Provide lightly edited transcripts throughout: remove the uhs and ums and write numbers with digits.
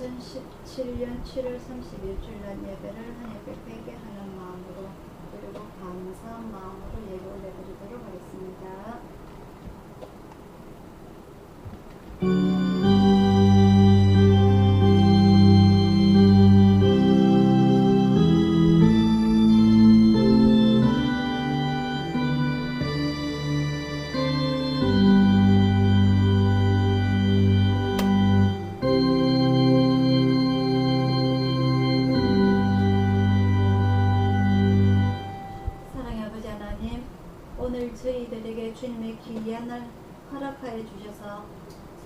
2017년 7월 30일 주일날 예배를 한 예배 회개하는 마음으로 그리고 감사한 마음으로 예배 올려드리도록 하겠습니다. 오늘 저희들에게 주님의 귀한 날 허락하여 주셔서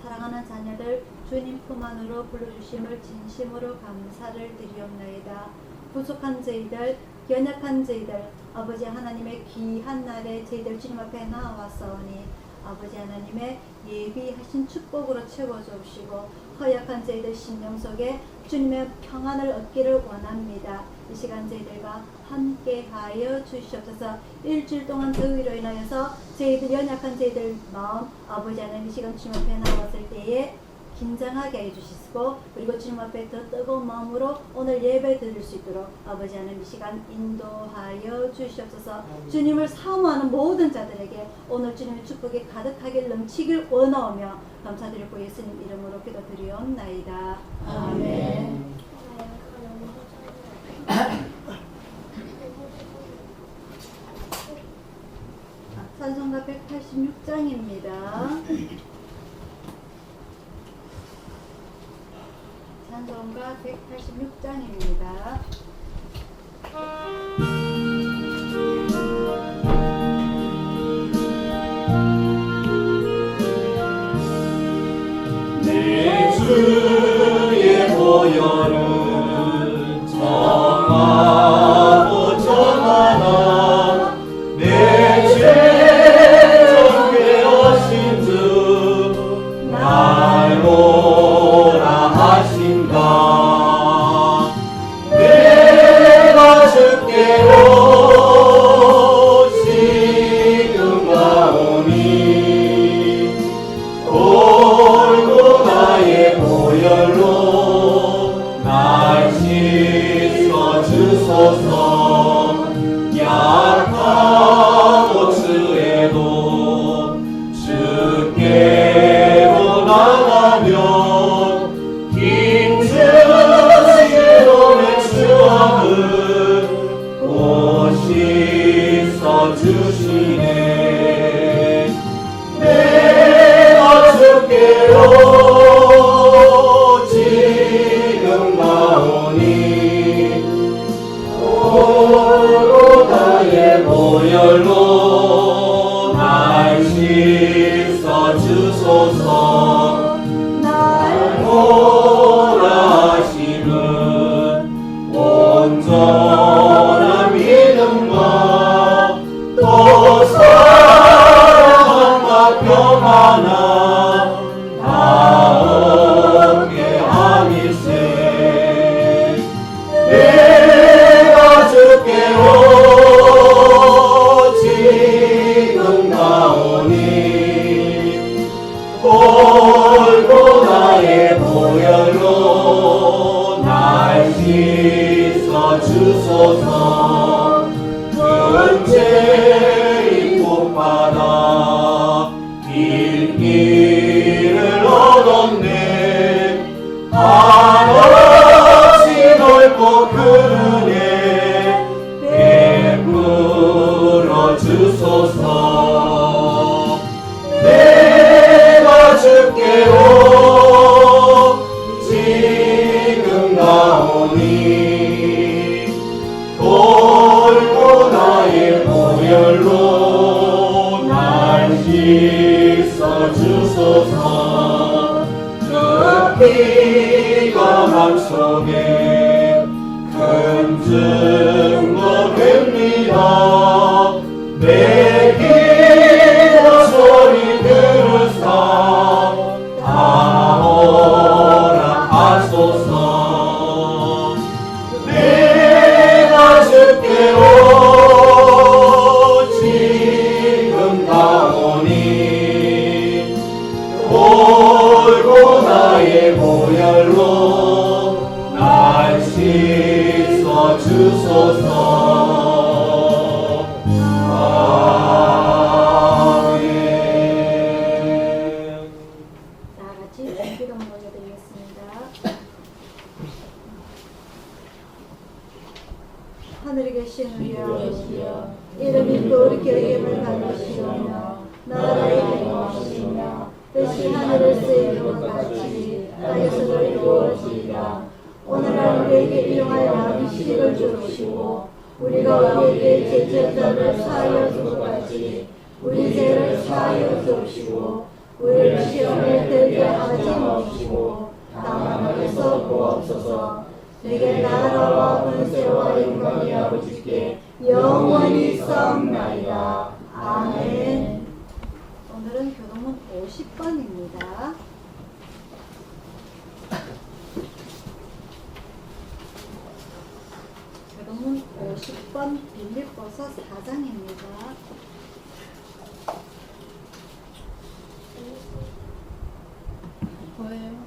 사랑하는 자녀들 주님 품 안으로 불러주심을 진심으로 감사를 드리옵나이다. 부족한 저희들, 연약한 저희들, 아버지 하나님의 귀한 날에 저희들 주님 앞에 나와왔사오니 아버지 하나님의 예비하신 축복으로 채워주시고 허약한 저희들 심령 속에 주님의 평안을 얻기를 원합니다. 이 시간 저희들과 함께하여 주시옵소서. 일주일 동안 더위로 인하여서 저희들 연약한 저희들 마음 아버지 하나님 이 시간 주님 앞에 나왔을 때에 긴장하게 해주시고 그리고 주님 앞에 더 뜨거운 마음으로 오늘 예배 드릴 수 있도록 아버지 하나님 이 시간 인도하여 주시옵소서. 주님을 사모하는 모든 자들에게 오늘 주님의 축복이 가득하게 넘치길 원하오며 감사드리고 예수님 이름으로 기도드리옵나이다. 아멘. 찬송가 186장입니다. 찬송가 186장입니다. 내 주의 보혈은 정하고 정하나 내 죄 정죄하신 주 날 오라 하신다. 내가 주께로 지금 가오니 돌고 나의 보혈로 날 씻어 주소서. 약한 옷에도 주께로 나가면 힘주시고 내 추억을 곧 씻어 주시네. 내가 주께로 지금 나오니 돌고 나의 보혈로 날 씻어 주소서. 날 오라 하심은 온전한 믿음과 또 사랑과 평안함 다 얻게 함일세. 내가 주께로 지금 나오니 돌고 나의 보혈로 날 씻어 주소서. 근죄의 복받아 길기를 얻었네. 한없이 넓고 큰 은혜 베풀어 주소서. 내가 주께로 지금 나오니 돌고 나의 보혈로 날 씻어 주소서. 그 피가 맘속에 큰 증거 됩니다. 내 기도 소리 들으사 다 허락하소서. 내가 주께로 지금 나오니 돌고 나의 보혈로 같이 기도 올려드리겠습니다. 하늘에 계신 우리 아버지여, 이름이 거룩히 여김을 받으시오며 나라의 영광이시며 뜻이 하늘에서 이루어 같이 땅에서도 이루어지이다. 오늘날 우리에게 일용할 양식을 주시고 우리가 우리에게 죄졌다를 사하여 준 것 같이 우리 죄를 사하여 주시고 우리를 시험에 들게 하지 마시고 다만 악에서 구하옵소서. 내게 나라와 권세와 영광이 아버지께 영원히 있사옵나이다. 아멘. 오늘은 교동문 50번입니다. 교동문 50번 빌립보서 4장입니다. 보여요?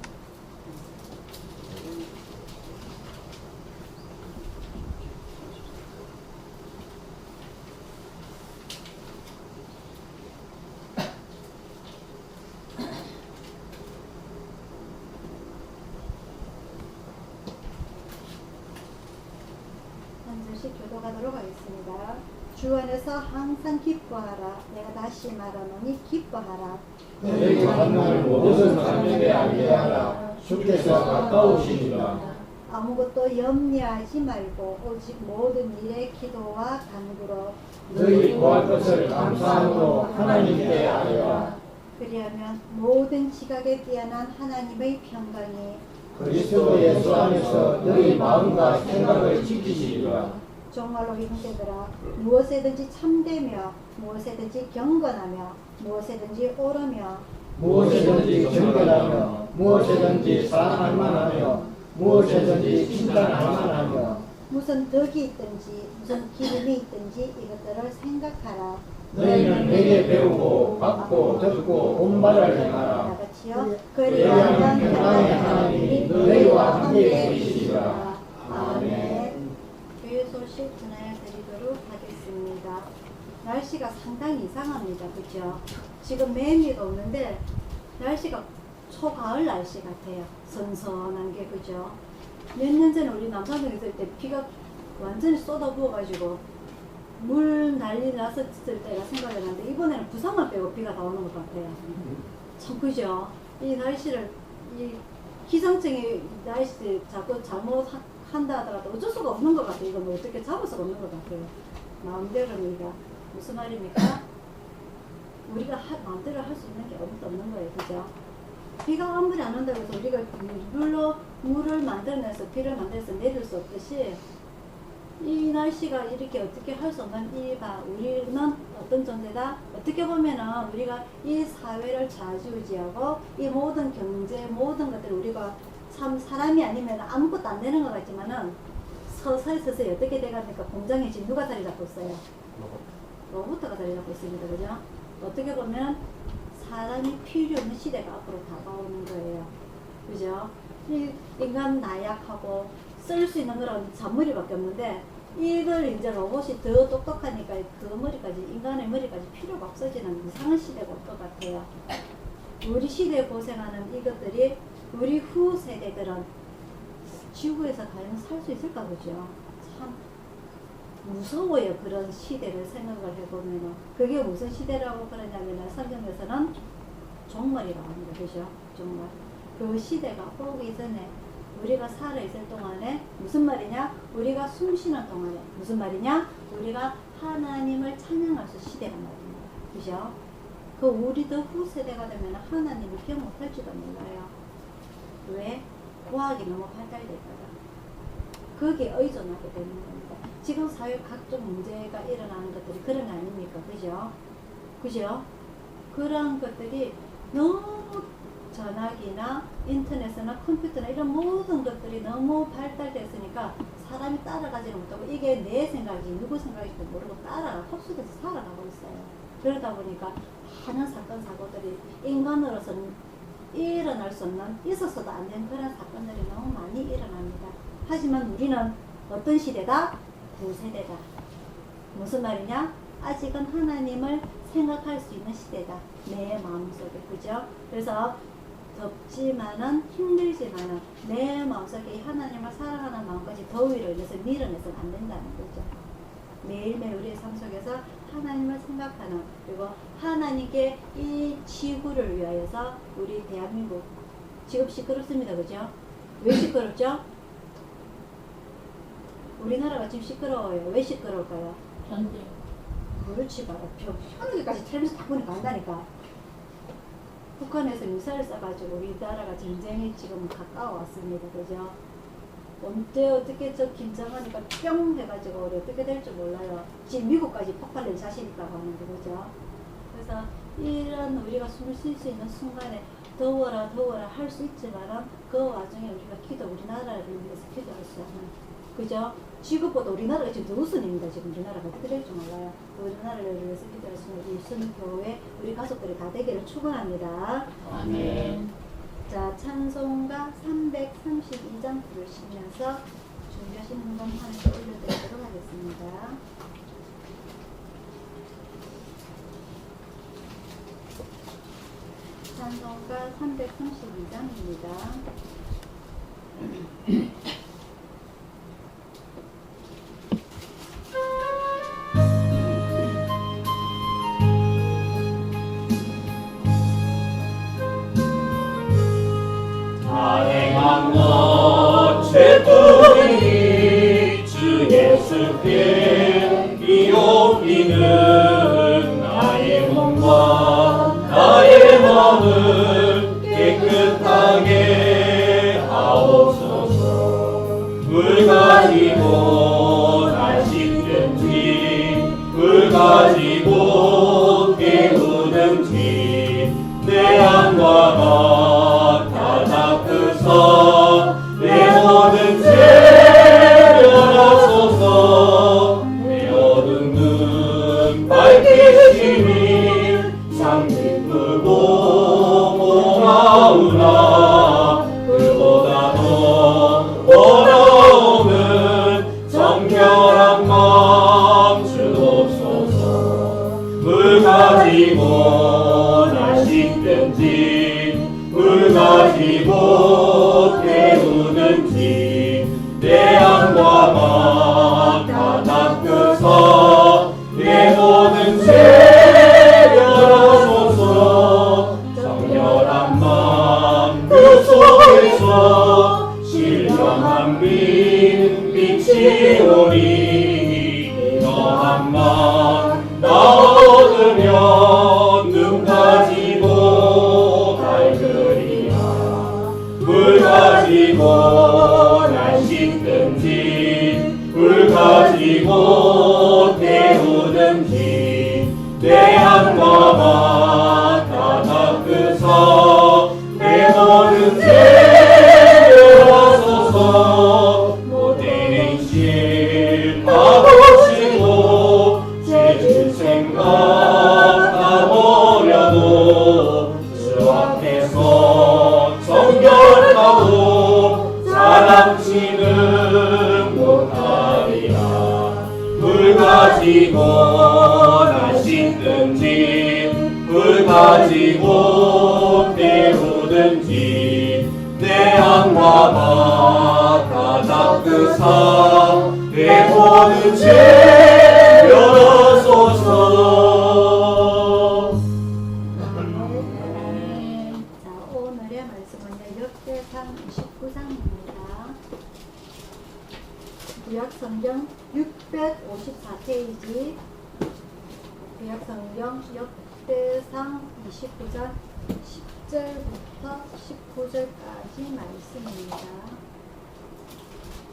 한 절씩 교도가도록 하겠습니다. 주 안에서 항상 기뻐하라. 내가 다시 말하노니 기뻐하라. 너희 만날 모든 사람에게 알게 하라. 주께서 가까우시니라. 아무것도 염려하지 말고 오직 모든 일에 기도와 간구로 너희 구할 것을 감사함으로 하나님께 아뢰라. 그리하면 모든 지각에 뛰어난 하나님의 평강이 그리스도 예수 안에서 너희 마음과 생각을 지키시리라. 정말로 형제들아, 무엇에든지 참되며 무엇에든지 경건하며 무엇에든지 옳으며 무엇이든지 정결하며 무엇이든지 사랑할 만하며 무엇이든지 칭찬할 만하며 무슨 덕이 있든지 무슨 기름이 있든지 이것들을 생각하라. 너희는 내게 배우고 받고 듣고 본받을 행하라. 다 같이요. 그리하면 평강의 하나님이 너희와 함께 계시리라. 아멘. 교회 소식 전해드리도록 하겠습니다. 날씨가 상당히 이상합니다. 그죠? 지금 매미도 없는데 날씨가 초가을 날씨 같아요. 선선한 게. 그죠? 몇 년 전에 우리 남산동 있을 때 비가 완전히 쏟아부어가지고 물 난리 났었을 때가 생각이 나는데 이번에는 부산만 빼고 비가 다 오는 것 같아요. 참 그죠? 이 날씨를 이 기상청이 날씨 자꾸 잘못한다 하더라도 어쩔 수가 없는 것 같아요. 이건 뭐 어떻게 잡을 수가 없는 것 같아요. 마음대로입니다. 무슨 말입니까? 우리가 마음대로 할 수 있는 게 아무것도 없는 거예요. 그죠? 비가 아무리 안 온다고 해서 우리가 물을 만들어내서 비를 만들어서 내릴 수 없듯이 이 날씨가 이렇게 어떻게 할 수 없는 이가 우리는 어떤 존재다? 어떻게 보면은 우리가 이 사회를 좌지우지하고 이 모든 경제 모든 것들을 우리가 참 사람이 아니면 아무것도 안 되는 것 같지만은 서서히 어떻게 돼갑니까? 공장에 지금 누가 자리 잡고 있어요? 로봇가 자리 잡고 있습니다. 그죠? 어떻게 보면 사람이 필요 없는 시대가 앞으로 다가오는 거예요. 그죠? 이 인간 나약하고 쓸 수 있는 거는 잔머리밖에 없는데 이걸 이제 로봇이 더 똑똑하니까 그 머리까지 인간의 머리까지 필요가 없어지는 이상한 시대가 올 것 같아요. 우리 시대에 고생하는 이것들이 우리 후 세대들은 지구에서 과연 살 수 있을까 보죠. 참 무서워요. 그런 시대를 생각을 해보면 그게 무슨 시대라고 그러냐면 성경에서는 종말이라고 합니다. 그죠? 종말. 그 시대가 오기 전에 우리가 살아있을 동안에 무슨 말이냐? 우리가 숨쉬는 동안에 무슨 말이냐? 우리가 하나님을 찬양할 수 시대가 말입니다. 그죠? 그 우리도 후세대가 되면 하나님을 기억 못할지도 몰라요. 왜? 과학이 너무 발달될까봐. 거기에 의존하게 되는 겁니다. 지금 사회 각종 문제가 일어나는 것들이 그런 거 아닙니까? 그죠? 그죠? 그런 것들이 너무 전화기나 인터넷이나 컴퓨터나 이런 모든 것들이 너무 발달됐으니까 사람이 따라가지는 못하고 이게 내 생각이 누구 생각인지 모르고 따라가 흡수돼서 살아가고 있어요. 그러다 보니까 많은 사건 사고들이 인간으로서는 일어날 수 없는 있어서도 안 되는 그런 사건들이 너무 많이 일어납니다. 하지만 우리는 어떤 시대다? 구세대다. 무슨 말이냐? 아직은 하나님을 생각할 수 있는 시대다. 내 마음속에. 그죠? 그래서 덥지만은 힘들지만은 내 마음속에 하나님을 사랑하는 마음까지 더위를 인해서 밀어내서는 안 된다는 거죠. 매일매일 우리의 삶 속에서 하나님을 생각하는, 그리고 하나님께 이 지구를 위하여서 우리 대한민국 지금 시끄럽습니다. 그죠? 왜 시끄럽죠? 우리나라가 지금 시끄러워요. 왜 시끄러울까요? 전쟁. 그렇지 바로 현우기까지 텔레비전 다 보니까 안다니까. 북한에서 미사일 쏴가지고 우리나라가 전쟁이 지금 가까워 왔습니다. 그죠? 언제 어떻게 저 긴장하니까 뿅 해가지고 우리 어떻게 될지 몰라요. 지금 미국까지 폭발될 자신 있다고 하는데 그죠? 그래서 이런 우리가 숨을 쉴 수 있는 순간에 더워라 할 수 있지만 그 와중에 우리가 우리나라를 위해서 기도할 수 없는, 그죠? 지금보다 우리나라가 지금 더 우선입니다. 지금 우리나라가 어떻게 될지 몰라요. 우리나라를 위해서 기도할 수 있는 우리 순교회 우리 가족들이 다 되기를 축원합니다. 아멘. 자, 찬송가 332장 부르시면서 준비하신 한번 하나씩 올려드리도록 하겠습니다. 찬송가 332장입니다. 다행한 너제 뿌리 주 예수께 이옵기는 나의 몸과 나의 마음을 깨끗하게 하옵소서. 물 가지고 날 씻든지 물 가지고 깨우든지 내 안과 같아 닦으사 내 모든 죄 면하소서. 내 어두운 눈 밝히시니 참 기쁘고 고마우나 그보다 더 원하오는 정결한 마음 주옵소서. 물 가지고 날 씻든지 물 가지고 깨우든지 내 안과 같아 닦으사 내 모든 죄 면하소서. 정결한 마음 그 속에서 신령한 빛이 오니 이러한 마음 나 얻으면 눈 가지고 밝으리라. 물 가지고 날 씻든지 물 가지고 깨우든지 내 안과 같아 닦으사 내 모든 죄 면하소서. 모든 행실 다 보시고 죄질 생각 다 버려도 주 앞에서 정결하고 사랑치는 못하리라. 물 가지고 날 씻든지 물 가지고 깨우든지 내 안과 같아 닦으사 내 모든 죄 면하소서. 자, 오늘의 말씀은요, 역대상 29장입니다. 구약성경 654페이지, 구약성경 역대상 29장 10절부터 19절까지 말씀입니다.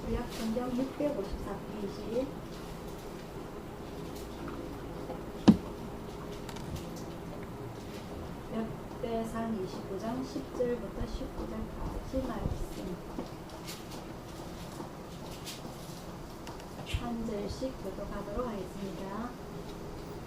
구약성경 654페이지, 역대상 29장 10절부터 19절까지 말씀. 한 절씩 교독하도록 하겠습니다.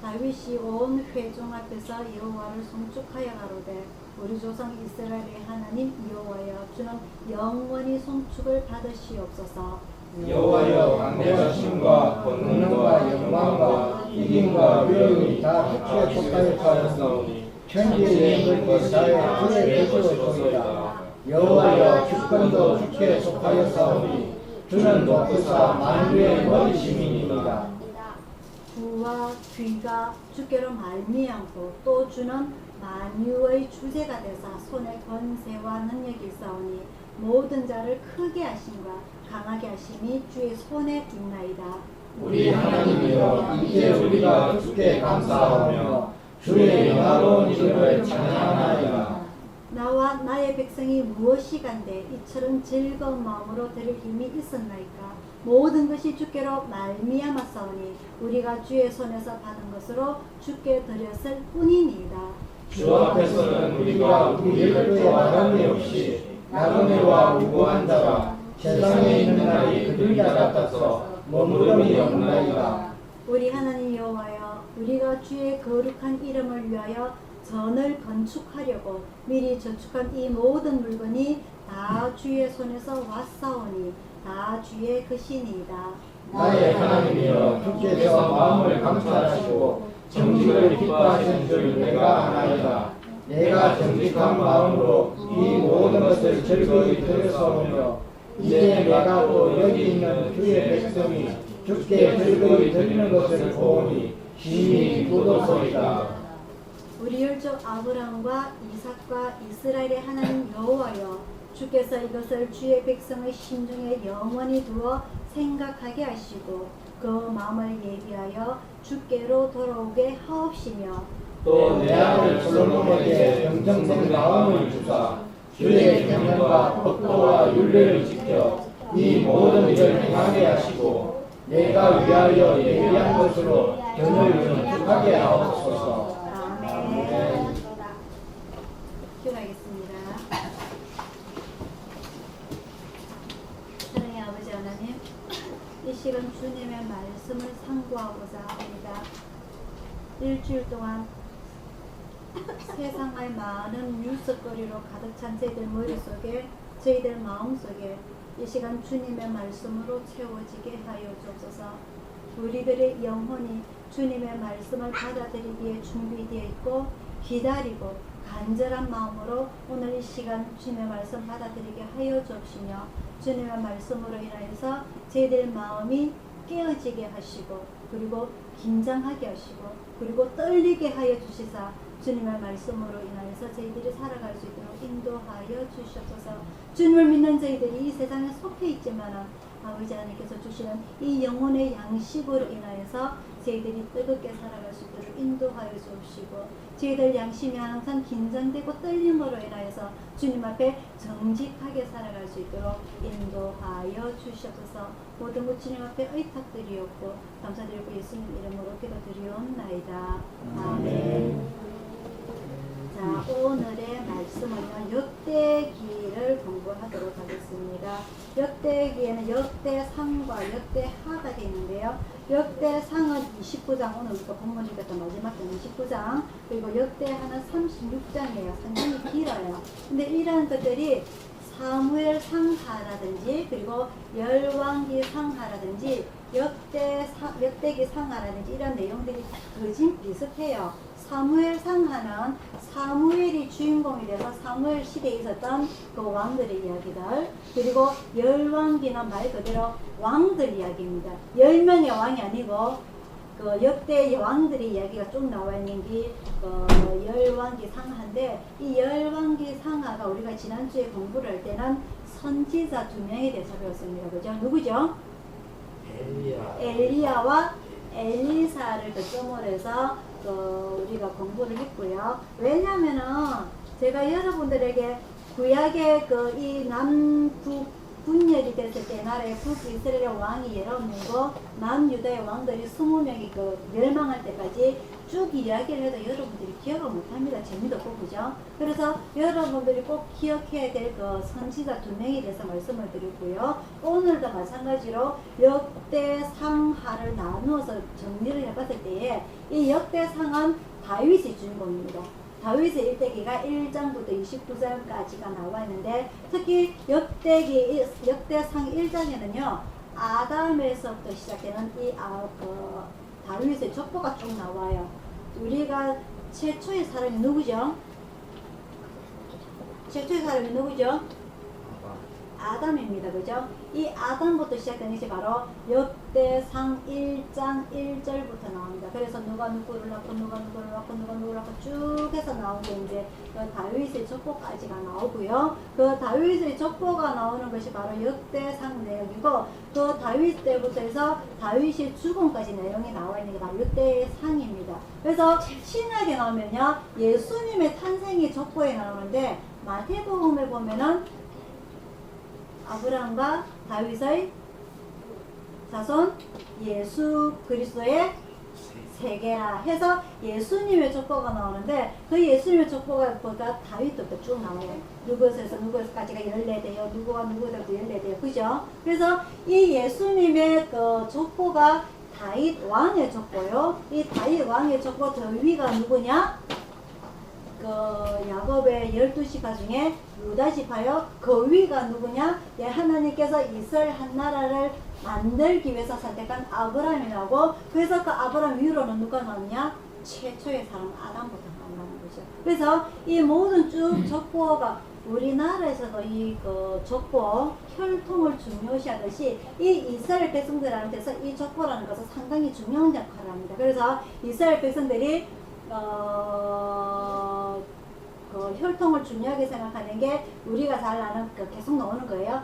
다윗이 온 회중 앞에서 여호와를 송축하여 가로되 우리 조상 이스라엘의 하나님 여호와여 주는 영원히 송축을 받으시옵소서. 여호와여 내가 힘과 권능과 영광과 이김과 위엄이 다 주께 속하였사오니 천지의 영광이 다의 주의 뜻으로 보이라. 여호와여 주권도 주께 속하였사오니 주는 높으사 만유의 머리심이니이다. 부와 귀가 주께로 말미암고 또 주는 만유의 주제가 되사 손에 권세와 능력이 있사오니 모든 자를 크게 하심과 강하게 하심이 주의 손에 있나이다. 우리 하나님이여 이제 우리가 주께 감사하며 주의 영화로운 이름을 찬양하나이다. 나와 나의 백성이 무엇이간데 이처럼 즐거운 마음으로 들을 힘이 있었나이까. 모든 것이 주께로 말미암았사오니 우리가 주의 손에서 받은 것으로 주께 드렸을 뿐이니이다. 주 앞에서는 우리가 우리 혈배와 관계 없이 나그네와 우고한 자가 세상에 있는 날이 그들자 같아서 머무름이 없나이다. 우리 하나님 여호와여 우리가 주의 거룩한 이름을 위하여 전을 건축하려고 미리 저축한 이 모든 물건이 다 주의 손에서 왔사오니 다 주의 것이니이다. 나의 하나님이여 주께서 마음을 감찰하시고 정직을 기뻐하신 줄 내가 아나이다. 내가 정직한 마음으로 이 모든 것을 즐거이 드렸사오며 이제 내가 또 여기 있는 주의 백성이 주께 즐거이 드리는 것을 보니 심히 기쁘도소이다. 우리 혈족 아브라함과 이삭과 이스라엘의 하나님 여호와여 주께서 이것을 주의 백성의 심중에 영원히 두어 생각하게 하시고 그 마음을 예비하여 주께로 돌아오게 하옵시며 또 내 아들 솔로몬에게 정정된 마음을 주사 주의 계명과 법도와 율례를 지켜 이 모든 일을 행하게 하시고 내가 위하여 예비한 것으로 그를 정축하게 하옵소서. 아멘. 기도하겠습니다. 사랑의 아버지 하나님, 이 시간 주님의 말씀을 상고하고자 합니다. 일주일 동안 세상의 많은 뉴스거리로 가득 찬 저희들 머릿속에 저희들 마음속에 이 시간 주님의 말씀으로 채워지게 하여 주옵소서. 우리들의 영혼이 주님의 말씀을 받아들이기에 준비되어 있고 기다리고 간절한 마음으로 오늘 이 시간 주님의 말씀 받아들이게 하여 주옵시며 주님의 말씀으로 인하여서 저희들 마음이 깨어지게 하시고 그리고 긴장하게 하시고 그리고 떨리게 하여 주시사 주님의 말씀으로 인하여서 저희들이 살아갈 수 있도록 인도하여 주시옵소서. 주님을 믿는 저희들이 이 세상에 속해 있지만 아버지 하나님께서 주시는 이 영혼의 양식으로 인하여서 저희들이 뜨겁게 살아갈 수 있도록 인도하여 주옵시고 저희들 양심이 항상 긴장되고 떨림으로 인하여서 주님 앞에 정직하게 살아갈 수 있도록 인도하여 주시옵소서. 모든 것 주님 앞에 의탁드리옵고 감사드리고 예수님 이름으로 기도드리옵나이다. 아멘. 자, 오늘의 말씀은요, 역대기를 공부하도록 하겠습니다. 역대기에는 역대상과 역대하가 되어 있는데요. 역대상은 29장, 오늘 우리가 본문 읽었던 마지막 장 29장, 그리고 역대하는 36장이에요. 상당히 길어요. 근데 이런 것들이 사무엘 상하라든지 그리고 열왕기 상하라든지 역대기 상하라든지 이런 내용들이 거진 비슷해요. 사무엘 상하는 사무엘이 주인공이 돼서 사무엘 시대에 있었던 그 왕들의 이야기들, 그리고 열왕기는 말 그대로 왕들 이야기입니다. 10명의 왕이 아니고 그 역대 왕들의 이야기가 쭉 나와 있는 게 열왕기 상하인데, 이 열왕기 상하가 우리가 지난주에 공부를 할 때는 선지자 2명에 대해서 배웠습니다. 그죠? 누구죠? 엘리야와 엘리사를 거점으로 해서 우리가 공부를 했고요. 왜냐면은 제가 여러분들에게 구약의 이 남북 분열이 됐을 때 나라의 북이스라엘 왕이 예로님고 남유다의 왕들이 20명이 멸망할 때까지 쭉 이야기를 해도 여러분들이 기억을 못합니다. 재미도 없고 그죠? 그래서 여러분들이 꼭 기억해야 될 선지자 2명에 대해서 말씀을 드렸고요. 오늘도 마찬가지로 역대상하를 나누어서 정리를 해봤을 때에 이 역대상은 다윗이 주인공입니다. 다윗의 일대기가 1장부터 29장까지가 나와 있는데, 특히 역대상 1장에는요 아담에서부터 시작되는 다윗의 족보가 쭉 나와요. 우리가 최초의 사람이 누구죠? 최초의 사람이 누구죠? 아담입니다. 그죠? 이 아담부터 시작된 것이 바로 역대상 1장 1절부터 나옵니다. 그래서 누가 누구를 낳고 누가 누구를 낳고 누가 누구를 낳고 쭉 해서 나온 게 이제 그 다윗의 족보까지가 나오고요. 그 다윗의 족보가 나오는 것이 바로 역대상 내용이고 그 다윗 때부터 해서 다윗의 죽음까지 내용이 나와 있는 게 바로 역대상입니다. 그래서 신약에 나오면요. 예수님의 탄생이 족보에 나오는데 마태복음에 보면은 아브라함과 다윗의 자손 예수 그리스도의 세계라 해서 예수님의 족보가 나오는데 그 예수님의 족보가 보다 다윗부터 쭉 나와요. 누구에서 누구까지가 14대요. 누구가 누구부터 14대요. 그죠? 그래서 이 예수님의 그 족보가 다윗 왕의 족보요. 이 다윗 왕의 족보 저 위가 누구냐? 그 야곱의 12지파 중에 유다 지파요. 그 위가 누구냐? 예, 하나님께서 이스라엘 한 나라를 만들기 위해서 선택한 아브라함이라고. 그래서 그 아브라함 위로는 누가 나오냐? 최초의 사람 아담부터 나온다는 거죠. 그래서 이 모든 쭉 족보가 우리나라에서도 이 그 족보 혈통을 중요시하듯이 이 이스라엘 백성들한테서 이 족보라는 것은 상당히 중요한 역할을 합니다. 그래서 이스라엘 백성들이 그 혈통을 중요하게 생각하는 게 우리가 잘 아는 계속 나오는 거예요.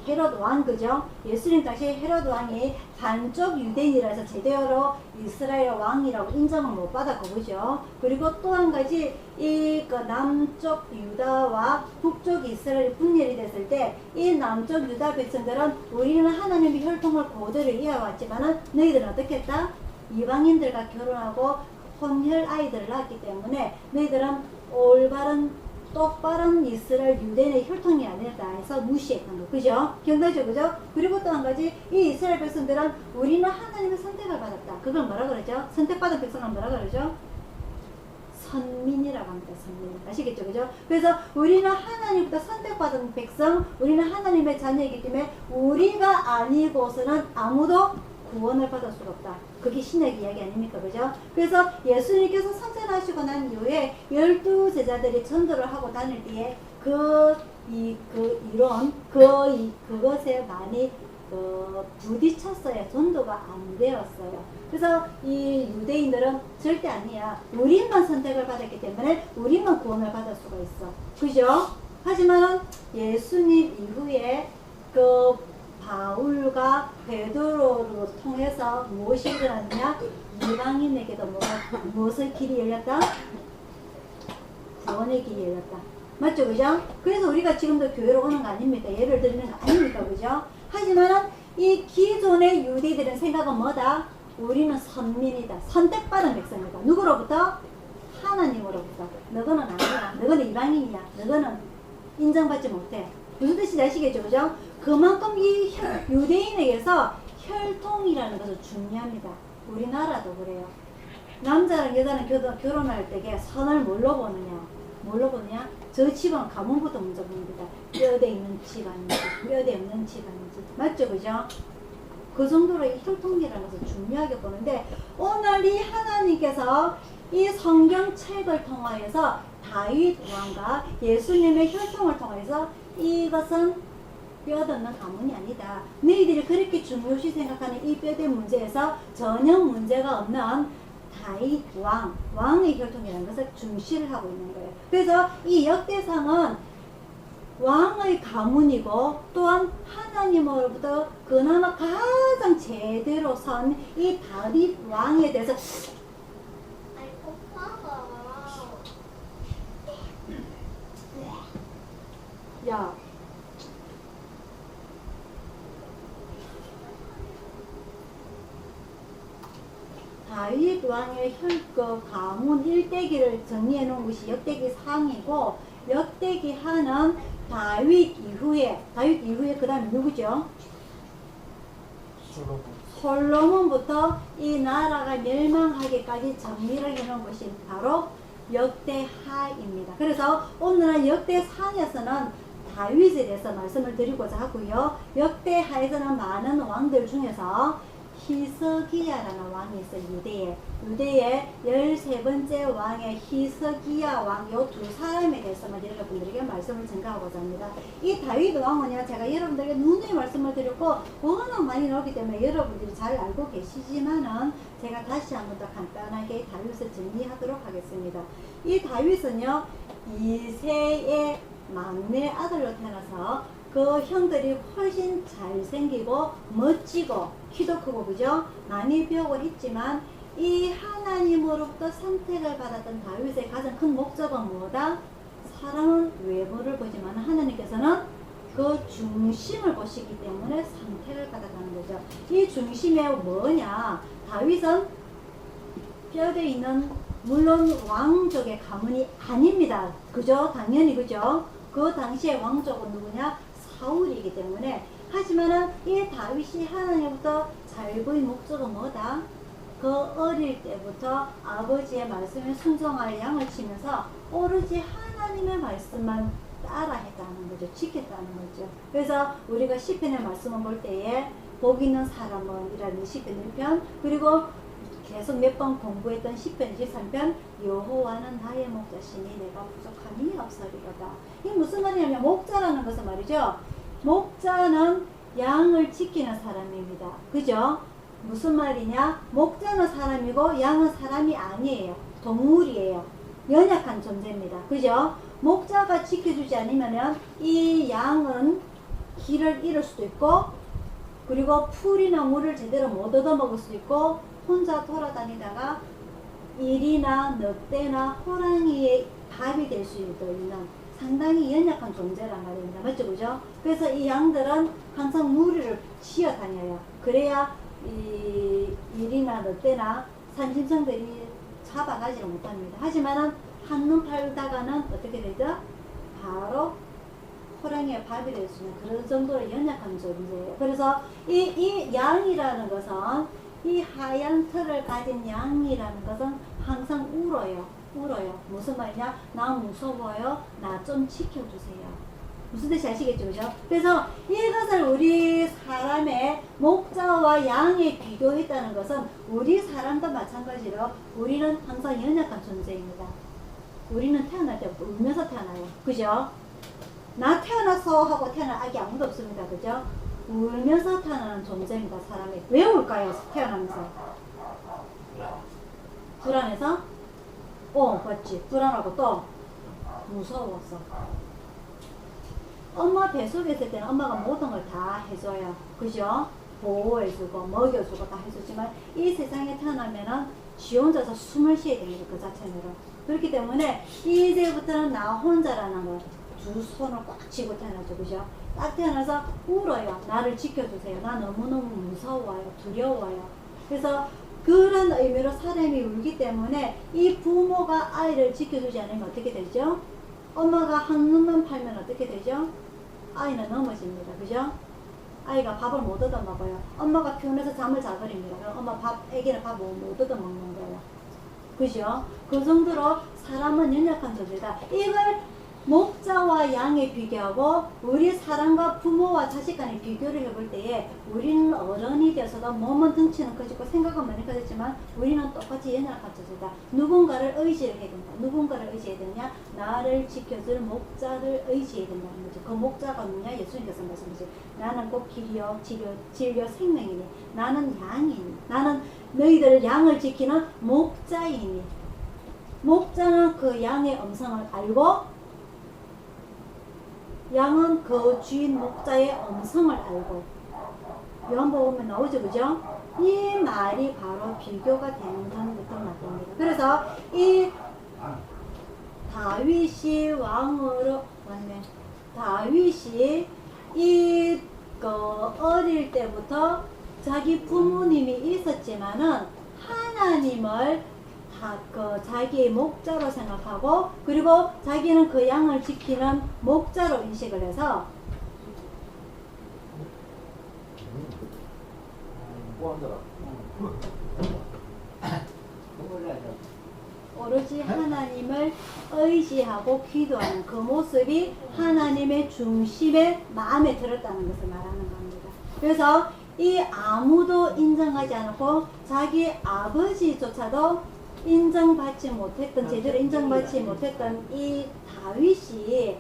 헤롯 왕 그죠? 예수님 당시 헤롯 왕이 반쪽 유대인이라서 제대로 이스라엘 왕이라고 인정을 못 받았고 그죠? 그리고 또 한 가지 이 그 남쪽 유다와 북쪽 이스라엘이 분열이 됐을 때 이 남쪽 유다 백성들은 우리는 하나님의 혈통을 그대로 이어왔지만은 너희들은 어떻게 했다? 이방인들과 결혼하고 혼혈 아이들을 낳았기 때문에 너희들은 올바른 똑바른 이스라엘 유대인의 혈통이 아니다 해서 무시했던 거 그죠? 기억나죠 그죠? 그리고 또 한 가지 이 이스라엘 백성들은 우리는 하나님의 선택을 받았다. 그걸 뭐라 그러죠? 선택받은 백성은 뭐라 그러죠? 선민이라고 합니다. 선민. 아시겠죠 그죠? 그래서 우리는 하나님부터 선택받은 백성, 우리는 하나님의 자녀이기 때문에 우리가 아니고서는 아무도 구원을 받을 수가 없다. 그게 신약 이야기 아닙니까? 그죠? 그래서 예수님께서 선전하시고 난 이후에 12제자들이 전도를 하고 다닐 때에 그것에 많이 부딪혔어요. 전도가 안 되었어요. 그래서 이 유대인들은 절대 아니야. 우리만 선택을 받았기 때문에 우리만 구원을 받을 수가 있어. 그죠? 하지만은 예수님 이후에 바울과 베드로를 통해서 무엇이 일어났냐? 이방인에게도 무엇의 길이 열렸다? 구원의 길이 열렸다. 맞죠? 그죠? 그래서 우리가 지금도 교회로 오는 거 아닙니까? 예를 들면 아닙니까? 그죠? 하지만 이 기존의 유대인들은 생각은 뭐다? 우리는 선민이다. 선택받은 백성이다. 누구로부터? 하나님으로부터. 너거는 아니야. 너거는 이방인이야. 너거는 인정받지 못해. 무슨 뜻인지 아시겠죠? 그죠? 그만큼 이 유대인에게서 혈통이라는 것은 중요합니다. 우리나라도 그래요. 남자랑 여자는 결혼할 때 선을 뭘로 보느냐? 저 집안 가문부터 먼저 봅니다. 뼈대 있는 집안인지 뼈대 없는 집안인지. 맞죠? 그죠? 그 정도로 이 혈통이라는 것을 중요하게 보는데 오늘 이 하나님께서 이 성경책을 통하여서 다윗 왕과 예수님의 혈통을 통해서 이것은 뼈없는 가문이 아니다. 너희들이 그렇게 중요시 생각하는 이 뼈대 문제에서 전혀 문제가 없는 다윗 왕의 혈통이라는 것을 중시를 하고 있는 거예요. 그래서 이 역대상은 왕의 가문이고 또한 하나님으로부터 그나마 가장 제대로 선 이 다윗 왕에 대해서 야 다윗 왕의 가문 일대기를 정리해 놓은 것이 역대기 상이고 역대기 하는 다윗 이후에 그 다음에 누구죠? 솔로몬부터 이 나라가 멸망하기까지 정리를 해 놓은 것이 바로 역대하입니다. 그래서 오늘은 역대상에서는 다윗에 대해서 말씀을 드리고자 하고요. 역대하에서는 많은 왕들 중에서 히스기야라는 왕이 있어요. 유대의 13번째 왕의 히스기야 왕, 요 두 사람에 대해서만 여러분들에게 말씀을 전가하고자 합니다. 이 다윗 왕은요, 제가 여러분들에게 누누이 말씀을 드렸고 워낙 많이 나오기 때문에 여러분들이 잘 알고 계시지만은 제가 다시 한 번 더 간단하게 다윗을 정리하도록 하겠습니다. 이 다윗은요, 이세의 막내 아들로 태어나서 그 형들이 훨씬 잘생기고 멋지고 키도 크고 그죠? 많이 배우고 있지만 이 하나님으로부터 선택을 받았던 다윗의 가장 큰 목적은 뭐다? 사람은 외모를 보지만 하나님께서는 그 중심을 보시기 때문에 선택을 받았다는 거죠. 이 중심이 뭐냐? 다윗은 뼈대 있는 물론 왕족의 가문이 아닙니다. 그죠? 당연히 그죠? 그 당시에 왕족은 누구냐? 사울이기 때문에. 하지만은 이 다윗이 하나님부터 잘 보인 목적은 뭐다? 그 어릴 때부터 아버지의 말씀에 순종할 양을 치면서 오로지 하나님의 말씀만 따라 했다는 거죠. 지켰다는 거죠. 그래서 우리가 시편의 말씀을 볼 때에 복 있는 사람은 이라는 시편 1편, 그리고 계속 몇 번 공부했던 시편 23편, 여호와는 나의 목자시니 내가 부족함이 없으리로다. 이게 무슨 말이냐면 목자라는 것은 말이죠. 목자는 양을 지키는 사람입니다. 그죠? 무슨 말이냐? 목자는 사람이고 양은 사람이 아니에요. 동물이에요. 연약한 존재입니다. 그죠? 목자가 지켜주지 않으면 이 양은 길을 잃을 수도 있고, 그리고 풀이나 물을 제대로 못 얻어먹을 수도 있고, 혼자 돌아다니다가 일이나 늑대나 호랑이의 밥이 될 수도 있는 상당히 연약한 존재란 말입니다. 맞죠? 그죠? 그래서 이 양들은 항상 무리를 치어 다녀요. 그래야 이 일이나 늑대나 산짐승들이 잡아가지를 못합니다. 하지만은 한눈 팔다가는 어떻게 되죠? 바로 호랑이의 밥이 될 수 있는 그런 정도로 연약한 존재예요. 그래서 이 양이라는 것은, 이 하얀 털을 가진 양이라는 것은 항상 울어요. 무슨 말이냐? 나 무서워요. 나 좀 지켜주세요. 무슨 뜻이 아시겠죠? 그죠? 그래서 이것을 우리 사람의 목자와 양에 비교했다는 것은 우리 사람도 마찬가지로 우리는 항상 연약한 존재입니다. 우리는 태어날 때부터 울면서 태어나요. 그죠? 나 태어나서 하고 태어난 아기 아무도 없습니다. 그죠? 울면서 태어나는 존재입니다. 사람이. 왜 울까요? 태어나면서. 불안해서? 맞지. 불안하고 또 무서워서. 엄마 뱃속에 있을 때는 엄마가 모든 걸 다 해줘요. 그죠? 보호해주고 먹여주고 다 해주지만 이 세상에 태어나면은 지 혼자서 숨을 쉬어야 됩니다. 그 자체로. 그렇기 때문에 이제부터는 나 혼자라는 걸 두 손을 꽉 쥐고 태어나죠. 그죠? 딱 태어나서 울어요. 나를 지켜주세요. 나 너무너무 무서워요. 두려워요. 그래서 그런 의미로 사람이 울기 때문에 이 부모가 아이를 지켜주지 않으면 어떻게 되죠? 엄마가 한눈만 팔면 어떻게 되죠? 아이는 넘어집니다. 그죠? 아이가 밥을 못 얻어 먹어요. 엄마가 피곤해서 잠을 자버립니다. 그럼 애기는 밥 못 얻어 먹는 거예요. 그죠? 그 정도로 사람은 연약한 존재다. 이걸 목자와 양에 비교하고 우리 사람과 부모와 자식 간에 비교를 해볼 때에 우리는 어른이 되어서도 몸은 덩치는 커지고 생각은 많이 커졌지만 우리는 똑같이 연약한 존재다. 누군가를 의지를 해야 된다. 누군가를 의지해야 되냐? 나를 지켜줄 목자를 의지해야 된다는 거죠. 그 목자가 누구냐? 예수님께서 말씀하신 나는 곧 길이요 진리요 생명이니 나는 양이니 나는 너희들 양을 지키는 목자이니. 목자는 그 양의 음성을 알고 양은 그 주인 목자의 음성을 알고. 요한복음 보면 나오죠. 그죠? 이 말이 바로 비교가 되는 전부터 나옵니다. 그래서 이 다윗이 왕으로 다윗이 어릴 때부터 자기 부모님이 있었지만은 하나님을 자기의 목자로 생각하고, 그리고 자기는 그 양을 지키는 목자로 인식을 해서 오로지 하나님을 의지하고 기도하는 그 모습이 하나님의 중심에 마음에 들었다는 것을 말하는 겁니다. 그래서 이 아무도 인정하지 않고 자기 아버지조차도 인정받지 못했던, 제대로 인정받지 못했던 이 다윗이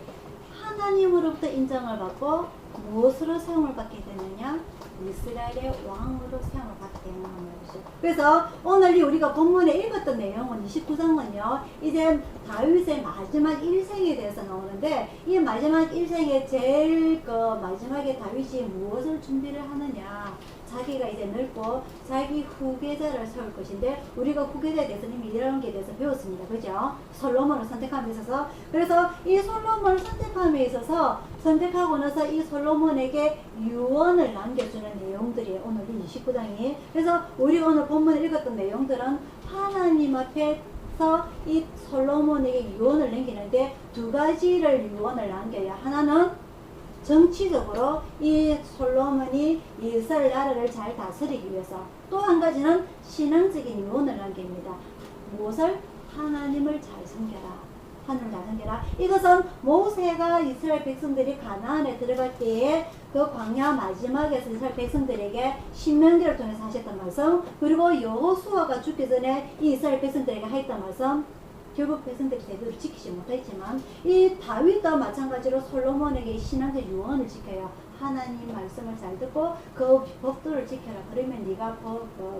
하나님으로부터 인정을 받고 무엇으로 사용을 받게 되느냐? 이스라엘의 왕으로 사용을 받게 되는 것이죠. 그래서 오늘 우리가 본문에 읽었던 내용은 29장은요, 이제 다윗의 마지막 일생에 대해서 나오는데, 이 마지막 일생에 제일 마지막에 다윗이 무엇을 준비를 하느냐? 자기가 이제 늙고 자기 후계자를 세울 것인데, 우리가 후계자에 대해서 이미 이런 게 대해서 배웠습니다. 그죠? 솔로몬을 선택함에 있어서. 그래서 이 솔로몬을 선택함에 있어서 선택하고 나서 이 솔로몬에게 유언을 남겨주는 내용들이 오늘 이 29장이. 그래서 우리가 오늘 본문에 읽었던 내용들은 하나님 앞에서 이 솔로몬에게 유언을 남기는데 두 가지를 유언을 남겨야, 하나는 정치적으로 이 솔로몬이 이스라엘 나라를 잘 다스리기 위해서, 또 한 가지는 신앙적인 유언을 남깁니다. 무엇을? 하나님을 잘 섬겨라. 하나님을 잘 섬겨라. 이것은 모세가 이스라엘 백성들이 가나안에 들어갈 때에 그 광야 마지막에서 이스라엘 백성들에게 신명기를 통해서 하셨던 말씀, 그리고 여호수아가 죽기 전에 이 이스라엘 백성들에게 하였던 말씀, 결국 백성들이 제대로 지키지 못했지만 이 다윗도 마찬가지로 솔로몬에게 신앙적 유언을 지켜요. 하나님 말씀을 잘 듣고 그 법도를 지켜라. 그러면 네가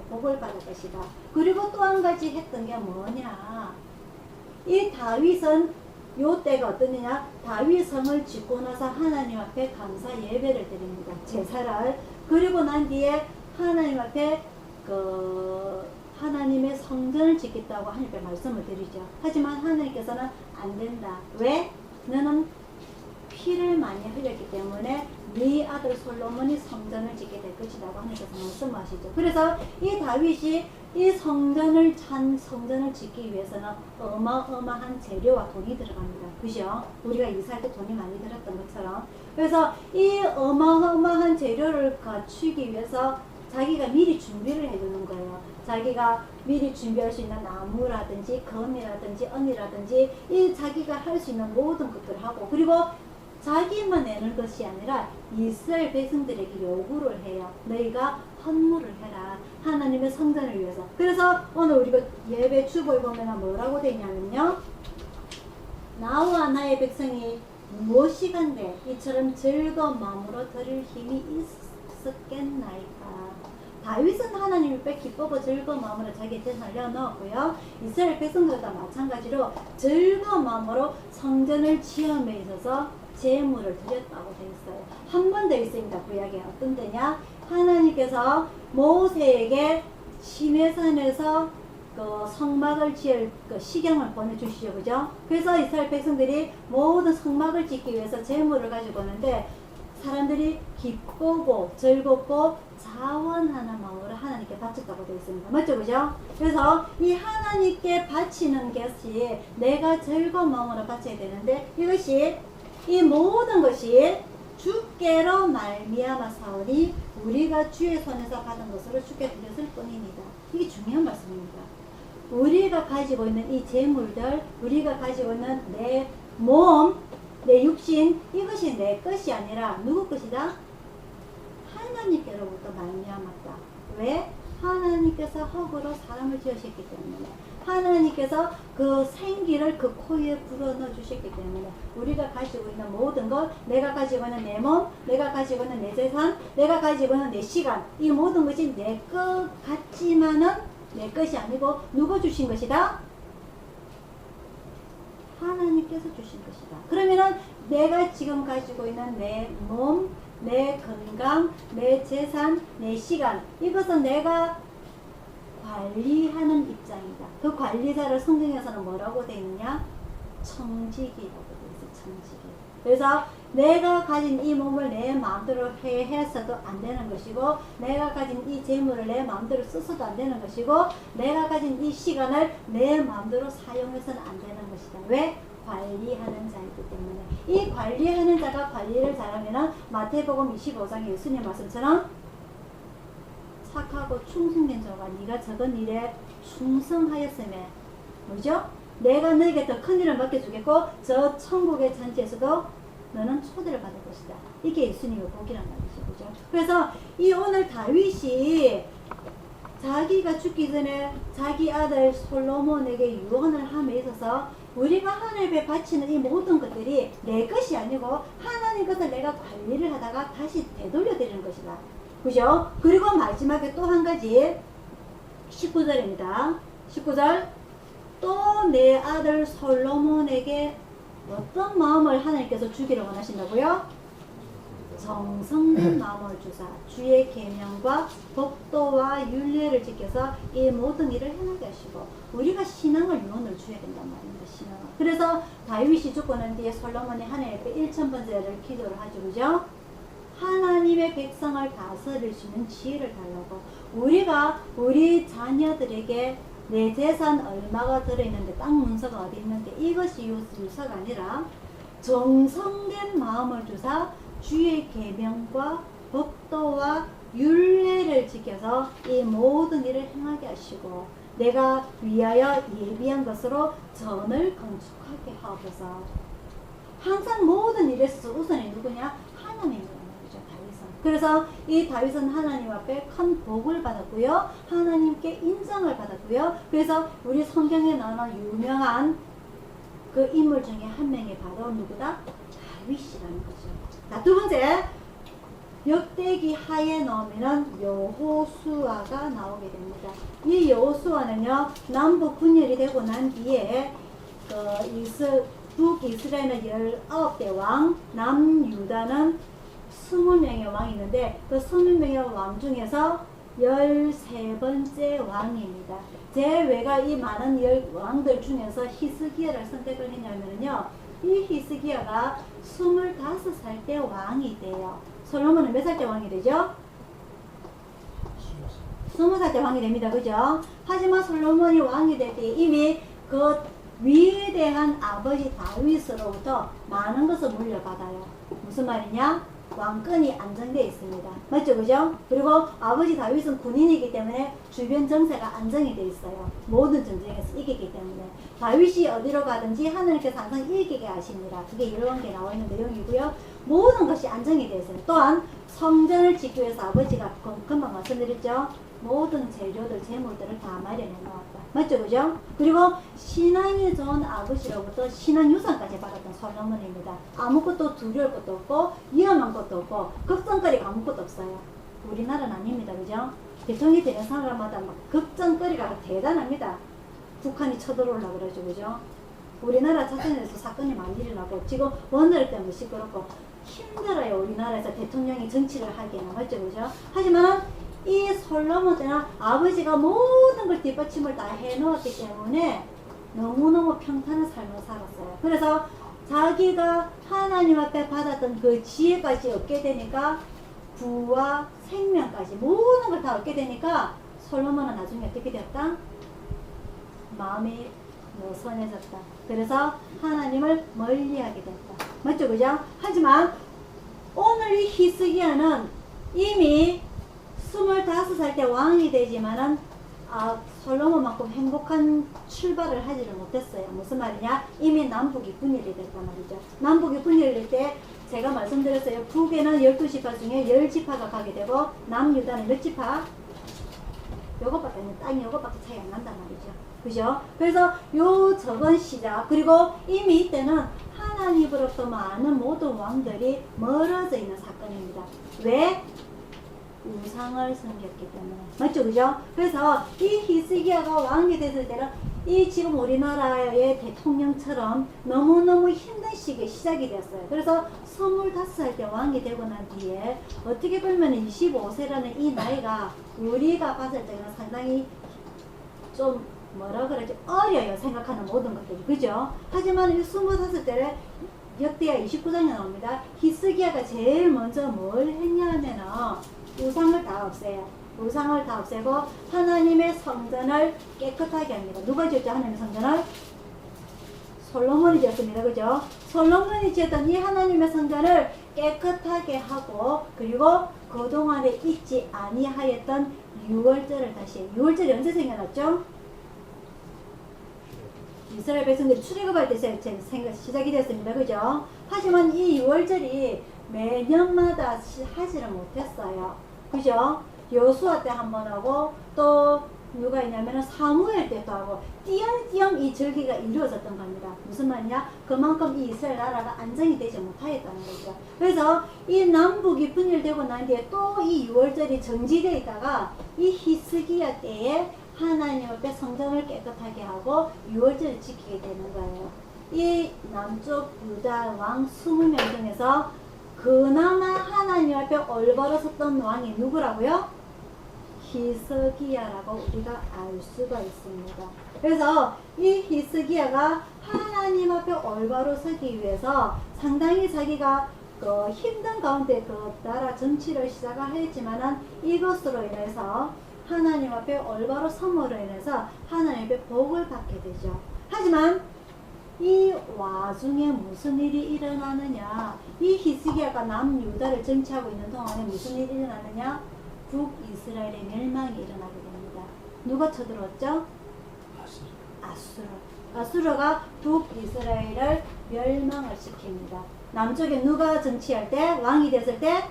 복을 받을 것이다. 그리고 또 한 가지 했던 게 뭐냐? 이 다윗은 요 때가 어떠느냐? 다윗 성을 짓고 나서 하나님 앞에 감사 예배를 드립니다. 제사를. 그리고 난 뒤에 하나님 앞에 하나님의 성전을 짓겠다고 하나님께 말씀을 드리죠. 하지만 하나님께서는 안 된다. 왜? 너는 피를 많이 흘렸기 때문에 네 아들 솔로몬이 성전을 짓게 될 것이라고 하나님께서 말씀하시죠. 그래서 이 다윗이 이 성전을 짓기 위해서는 어마어마한 재료와 돈이 들어갑니다. 그죠? 우리가 이사할 때 돈이 많이 들었던 것처럼. 그래서 이 어마어마한 재료를 갖추기 위해서 자기가 미리 준비를 해두는 거예요. 자기가 미리 준비할 수 있는 나무라든지 금이라든지 은이라든지 이 자기가 할 수 있는 모든 것들을 하고, 그리고 자기만 내는 것이 아니라 이스라엘 백성들에게 요구를 해요. 너희가 헌물을 해라. 하나님의 성전을 위해서. 그래서 오늘 우리가 예배 주보에 보면 뭐라고 되어 있냐면요, 나와 나의 백성이 무엇이간데 이처럼 즐거운 마음으로 드릴 힘이 있었겠나이까. 다윗은 하나님을 뺏 기쁘고 즐거운 마음으로 자기의 재산을 내어놓았고요. 이스라엘 백성들도 마찬가지로 즐거운 마음으로 성전을 지음에 있어서 제물을 드렸다고 되어 있어요. 한 번 더 있습니다. 구약에 어떤 데냐? 하나님께서 모세에게 시내산에서 그 성막을 지을 그 시경을 보내주시죠. 그죠? 그래서 이스라엘 백성들이 모든 성막을 짓기 위해서 제물을 가지고 오는데, 사람들이 기쁘고 즐겁고 자원하는 마음으로 하나님께 바쳤다고 되어 있습니다. 맞죠? 그죠? 그래서 이 하나님께 바치는 것이 내가 즐거운 마음으로 바쳐야 되는데, 이것이 이 모든 것이 주께로 말미암아 사오니 우리가 주의 손에서 받은 것으로 주께 드렸을 뿐입니다. 이게 중요한 말씀입니다. 우리가 가지고 있는 이 재물들, 우리가 가지고 있는 내 몸, 내 육신, 이것이 내 것이 아니라 누구 것이다? 하나님께로부터 말미암았다. 왜? 하나님께서 흙으로 사람을 지으셨기 때문에, 하나님께서 그 생기를 그 코에 불어넣어 주셨기 때문에 우리가 가지고 있는 모든 것, 내가 가지고 있는 내 몸, 내가 가지고 있는 내 재산, 내가 가지고 있는 내 시간, 이 모든 것이 내 것 같지만은 내 것이 아니고 누가 주신 것이다? 하나님께서 주신 것이다. 그러면은 내가 지금 가지고 있는 내 몸, 내 건강, 내 재산, 내 시간, 이것은 내가 관리하는 입장이다. 그 관리자를 성경에서는 뭐라고 되어 있느냐? 청지기라고 되어 있어요. 청지기. 그래서 내가 가진 이 몸을 내 마음대로 해서도 안 되는 것이고, 내가 가진 이 재물을 내 마음대로 써서도 안 되는 것이고, 내가 가진 이 시간을 내 마음대로 사용해서는 안 되는 것이다. 왜? 관리하는 자이기 때문에. 이 관리하는 자가 관리를 잘하면 마태복음 25장의 예수님 말씀처럼 착하고 충성된 자가 네가 적은 일에 충성하였으며, 뭐죠? 내가 너에게 더 큰 일을 맡겨주겠고 저 천국의 잔치에서도 너는 초대를 받을 것이다. 이게 예수님의 복이란 말이죠. 그죠? 그래서 이 오늘 다윗이 자기가 죽기 전에 자기 아들 솔로몬에게 유언을 함에 있어서 우리가 하늘에 바치는 이 모든 것들이 내 것이 아니고 하나님 것을 내가 관리를 하다가 다시 되돌려드리는 것이다. 그죠? 그리고 마지막에 또 한 가지 19절입니다. 19절 또 내 아들 솔로몬에게 어떤 마음을 하나님께서 주기를 원하신다고요? 정성된 마음을 주사 주의 계명과 법도와 율례를 지켜서 이 모든 일을 행하게 하시고 우리가 신앙을 유언을 줘야 된단 말입니다. 신앙을. 그래서 다윗이 죽고 난 뒤에 솔로몬이 하나님 앞에 1000번째를 기도를 하죠. 그죠? 하나님의 백성을 다스릴 수 있는 지혜를 달라고 우리가 우리 자녀들에게 내 재산 얼마가 들어있는데 땅 문서가 어디 있는데 이것이 유서가 아니라 정성된 마음을 주사 주의 계명과 법도와 율례를 지켜서 이 모든 일을 행하게 하시고 내가 위하여 예비한 것으로 전을 건축하게 하옵소서. 항상 모든 일에서 우선이 누구냐? 하나님이라는 거죠. 다윗은. 그래서 이 다윗은 하나님 앞에 큰 복을 받았고요. 하나님께 인정을 받았고요. 그래서 우리 성경에 나오는 유명한 그 인물 중에 한 명이 바로 누구다? 다윗이라는 거죠. 자, 두 번째, 역대기 하에 나오면은 여호수아가 나오게 됩니다. 이 여호수아는요, 남북 분열이 되고 난 뒤에 북이스라엘은 19대 왕, 남유다는 20명의 왕이 있는데 그 20명의 왕 중에서 13번째 왕입니다. 제외가 이 많은 왕들 중에서 히스기야를 선택을 했냐면요, 이 히스기야가 25살 때 왕이 돼요. 솔로몬은 몇 살 때 왕이 되죠? 20살 때 왕이 됩니다. 그죠? 하지만 솔로몬이 왕이 될 때 이미 그 위대한 아버지 다윗으로부터 많은 것을 물려받아요. 무슨 말이냐? 왕권이 안정되어 있습니다. 맞죠? 그죠? 그리고 아버지 다윗은 군인이기 때문에 주변 정세가 안정이 되어 있어요. 모든 전쟁에서 이기기 때문에. 다윗이 어디로 가든지 하나님께서 항상 이기게 하십니다. 그게 열왕기에 나와 있는 내용이고요. 모든 것이 안정이 되어 있어요. 또한 성전을 짓기 위해서 아버지가 금방 말씀드렸죠? 모든 재료들, 재물들을 다 마련해 놓았다. 맞죠? 그죠? 그리고 신앙이 좋은 아버지로부터 신앙 유산까지 받았던 솔로몬입니다. 아무것도 두려울 것도 없고 위험한 것도 없고 걱정거리가 아무것도 없어요. 우리나라는 아닙니다. 그죠? 대통령이 되는 사람마다 막 걱정거리가 대단합니다. 북한이 쳐들어오려고 그러죠. 그죠? 우리나라 자체에서 사건이 많이 일어나고 지금 원자력 때문에 시끄럽고 힘들어요. 우리나라에서 대통령이 정치를 하기에는. 맞죠? 그죠? 하지만 이 솔로몬 때는 아버지가 모든 걸 뒷받침을 다 해놓았기 때문에 너무너무 평탄한 삶을 살았어요. 그래서 자기가 하나님 앞에 받았던 그 지혜까지 얻게 되니까 부와 생명까지 모든 걸 다 얻게 되니까 솔로몬은 나중에 어떻게 되었다? 마음이 선해졌다. 그래서 하나님을 멀리하게 됐다. 맞죠? 그죠? 하지만 오늘 이 히스기야는 이미 25살 때 왕이 되지만은 솔로몬만큼 행복한 출발을 하지를 못했어요. 무슨 말이냐? 이미 남북이 분열이 됐단 말이죠. 남북이 분열될 때 제가 말씀드렸어요. 북에는 12지파 중에 10지파가 가게 되고 남유다는 몇 지파? 요것밖에 땅이 요것밖에 차이 안 난단 말이죠. 그죠? 그래서 요 적은 시작, 그리고 이미 이때는 하나님으로부터 많은 모든 왕들이 멀어져 있는 사건입니다. 왜? 우상을 섬겼기 때문에. 맞죠? 그죠? 그래서 이 히스기야가 왕이 됐을 때는 이 지금 우리나라의 대통령처럼 너무너무 힘든 시작이 되었어요. 그래서 25살 때 왕이 되고 난 뒤에 어떻게 보면 25세라는 이 나이가 우리가 봤을 때는 상당히 좀 뭐라 그러지? 어려요. 생각하는 모든 것들이. 그죠? 하지만 이 25살 때는 역대하 29장에 나옵니다. 히스기야가 제일 먼저 뭘 했냐 하면은 우상을 다 없애요. 우상을 다 없애고 하나님의 성전을 깨끗하게 합니다. 누가 지었죠? 하나님의 성전을? 솔로몬이 지었습니다. 그죠? 솔로몬이 지었던 이 하나님의 성전을 깨끗하게 하고 그리고 그동안에 잊지 아니하였던 유월절을 다시 해요. 유월절이 언제 생겨났죠? 이스라엘 백성들이 출애굽할 때 시작이 됐습니다. 그죠? 하지만 이 유월절이 매년마다 하지를 못했어요. 그죠? 여수아 때 한 번 하고 또 누가 있냐면 사무엘 때도 하고 띄엄띄엄 이 절기가 이루어졌던 겁니다. 무슨 말이냐? 그만큼 이 이스라엘 나라가 안정이 되지 못하였다는 거죠. 그래서 이 남북이 분열되고 난 뒤에 또 이 유월절이 정지되어 있다가 이 히스기야 때에 하나님 앞에 성전을 깨끗하게 하고 유월절을 지키게 되는 거예요. 이 남쪽 유다 왕 20명 중에서 그나마 하나님 앞에 올바로섰던 왕이 누구라고요? 히스기야라고 우리가 알 수가 있습니다. 그래서 이 히스기야가 하나님 앞에 올바로 서기 위해서 상당히 자기가 그 힘든 가운데 그 나라 정치를 시작했지만은 이것으로 인해서 하나님 앞에 올바로 섬으로 인해서 하나님의 복을 받게 되죠. 하지만 이 와중에 무슨 일이 일어나느냐? 이 히스기야가 남유다를 정치하고 있는 동안에 무슨 일이 일어나느냐? 북이스라엘의 멸망이 일어나게 됩니다. 누가 쳐들어왔죠? 아수르. 아수르가 북이스라엘을 멸망을 시킵니다. 남쪽에 누가 정치할 때, 왕이 됐을 때?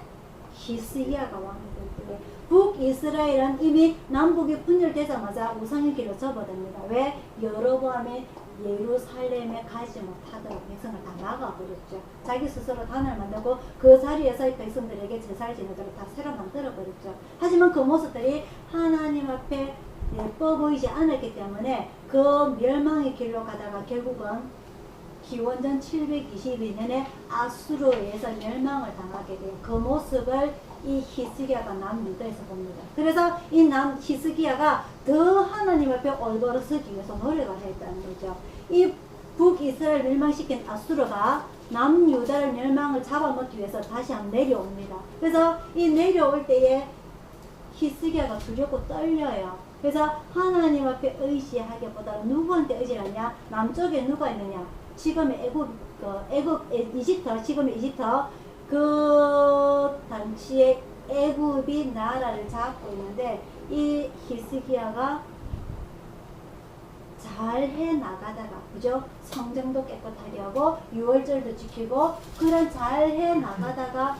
히스기야가 왕이 될 때. 북이스라엘은 이미 남북이 분열되자마자 우상의 길로 접어듭니다. 왜? 여로보암이 예루살렘에 가지 못하도록 백성을 다 막아버렸죠. 자기 스스로 단을 만들고 그 자리에서 백성들에게 제사를 지내도록 다 새로 만들어버렸죠. 하지만 그 모습들이 하나님 앞에 예뻐 보이지 않았기 때문에 그 멸망의 길로 가다가 결국은 기원전 722년에 아수르에 의해서 멸망을 당하게 돼요. 그 모습을 이 히스기야가 남유다에서 봅니다. 그래서 이 남 히스기야가 더 하나님 앞에 올바로 서기 위해서 노력을 했다는 거죠. 이 북이스라엘 멸망시킨 아수르가 남유다를 멸망을 잡아먹기 위해서 다시 한번 내려옵니다. 그래서 이 내려올 때에 히스기야가 두렵고 떨려요. 그래서 하나님 앞에 의지하기보다 누구한테 의지하냐? 남쪽에 누가 있느냐? 지금의 이집트, 지금의 이집트, 그 당시에 애굽이 나라를 잡고 있는데 이 히스기야가 잘 해 나가다가, 그죠? 성전도 깨끗하게 하고 유월절도 지키고 그런 잘 해 나가다가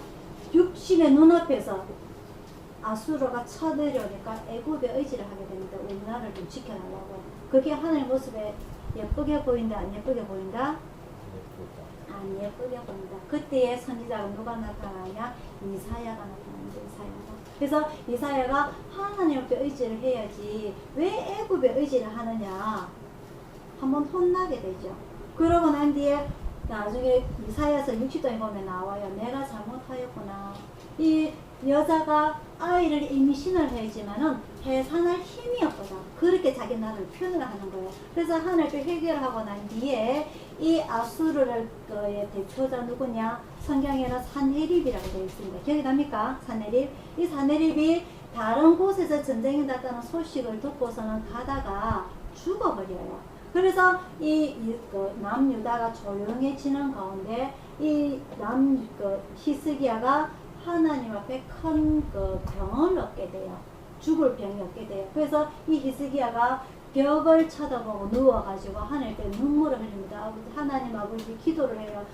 육신의 눈앞에서 아수르가 쳐내려오니까 애굽에 의지를 하게 됩니다. 우리 나라를 좀 지켜달라고. 그게 하나님 모습에 예쁘게 보인다, 안 예쁘게 보인다? 안 예쁘게 보인다. 그때의 선지자가 누가 나타나냐? 이사야가 나타납니다. 이사야가. 그래서 이사야가 하나님 앞에 의지를 해야지 왜 애굽에 의지를 하느냐? 한번 혼나게 되죠. 그러고 난 뒤에 나중에 이사야서 60장에 보면 나와요. 내가 잘못하였구나. 이 여자가 아이를 임신을 했지만은 해산할 힘이 없거든. 그렇게 자기 나라를 표현을 하는 거예요. 그래서 하나님께 회개를 하고 난 뒤에 이 아수르의 대표자 누구냐? 성경에는 산헤립이라고 되어 있습니다. 기억이 납니까? 산헤립. 이 산헤립이 다른 곳에서 전쟁이 났다는 소식을 듣고서는 가다가 죽어버려요. 그래서 남유다가 조용해지는 가운데 이 히스기야가 하나님 앞에 큰 병을 얻게 돼요. 죽을 병이 얻게 돼요. 그래서 이 히스기야가 벽을 쳐다보고 누워가지고 하늘께 눈물을 흘립니다. 하나님 아버지 기도를 해요.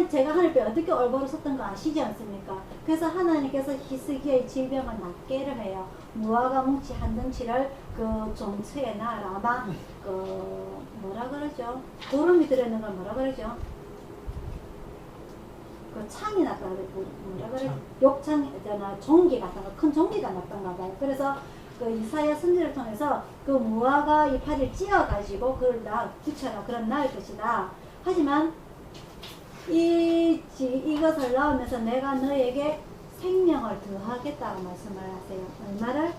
제가 하늘께 어떻게 올바로 섰던 거 아시지 않습니까? 그래서 하나님께서 히스기야의 질병을 낫게를 해요. 무화과 뭉치 한 덩치를 그 종처에 놔라. 아마 뭐라 그러죠? 도름이 들어있는 걸 뭐라 그러죠? 그 창이 났다가 뭐라 그래? 욕창 있잖아. 종기 같다가 큰 종기가 났던가 봐요. 그래서 그 이사야 선지를 통해서 그 무화과 이파리를 찧어가지고 그걸 붙여라. 그럼 나을 것이다. 하지만 이것을 낳으면서 내가 너에게 생명을 더하겠다고 말씀을 하세요. 얼마를?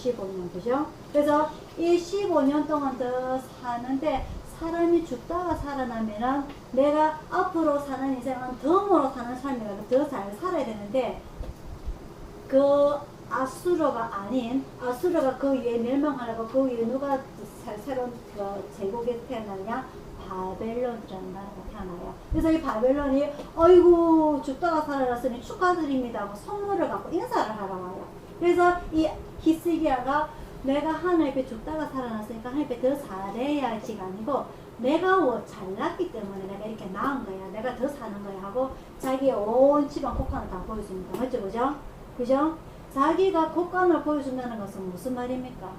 15년. 그죠? 그래서 이 15년 동안 더 사는데 사람이 죽다가 살아나면은 내가 앞으로 사는 인생은 덤으로 사는 삶이라도 더 잘 살아야 되는데 그 아수르가 아닌 아수르가 그 위에 멸망하려고 그 위에 누가 새로운 제국이 태어나냐? 바벨론이라는 나라가 태어나요. 그래서 이 바벨론이 어이구 죽다가 살아났으니 축하드립니다 하고 선물을 갖고 인사를 하러 와요. 그래서 이 히스기야가 내가 하나님 앞에 죽다가 살아났으니까 하나님 앞에 더 잘해야지가 아니고 내가 잘났기 때문에 내가 이렇게 나은 거야. 내가 더 사는 거야 하고 자기의 온 집안 곡간을 다 보여줍니다. 맞죠? 그죠? 그죠? 자기가 곡간을 보여준다는 것은 무슨 말입니까?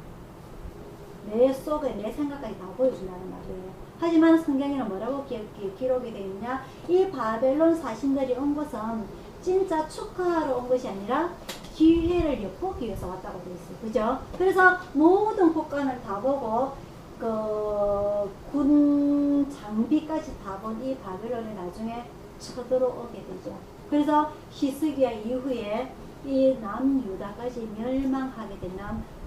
내 속에 내 생각까지 다 보여준다는 말이에요. 하지만 성경에는 뭐라고 기록이 되어 있냐? 이 바벨론 사신들이 온 것은 진짜 축하하러 온 것이 아니라 기회를 엿보기 위해서 왔다고 되어 있어요. 그죠? 그래서 모든 곡간을 다 보고 군 장비까지 다 본 이 바벨론이 나중에 쳐들어오게 되죠. 그래서 히스기야 이후에 이 남유다까지 멸망하게 되는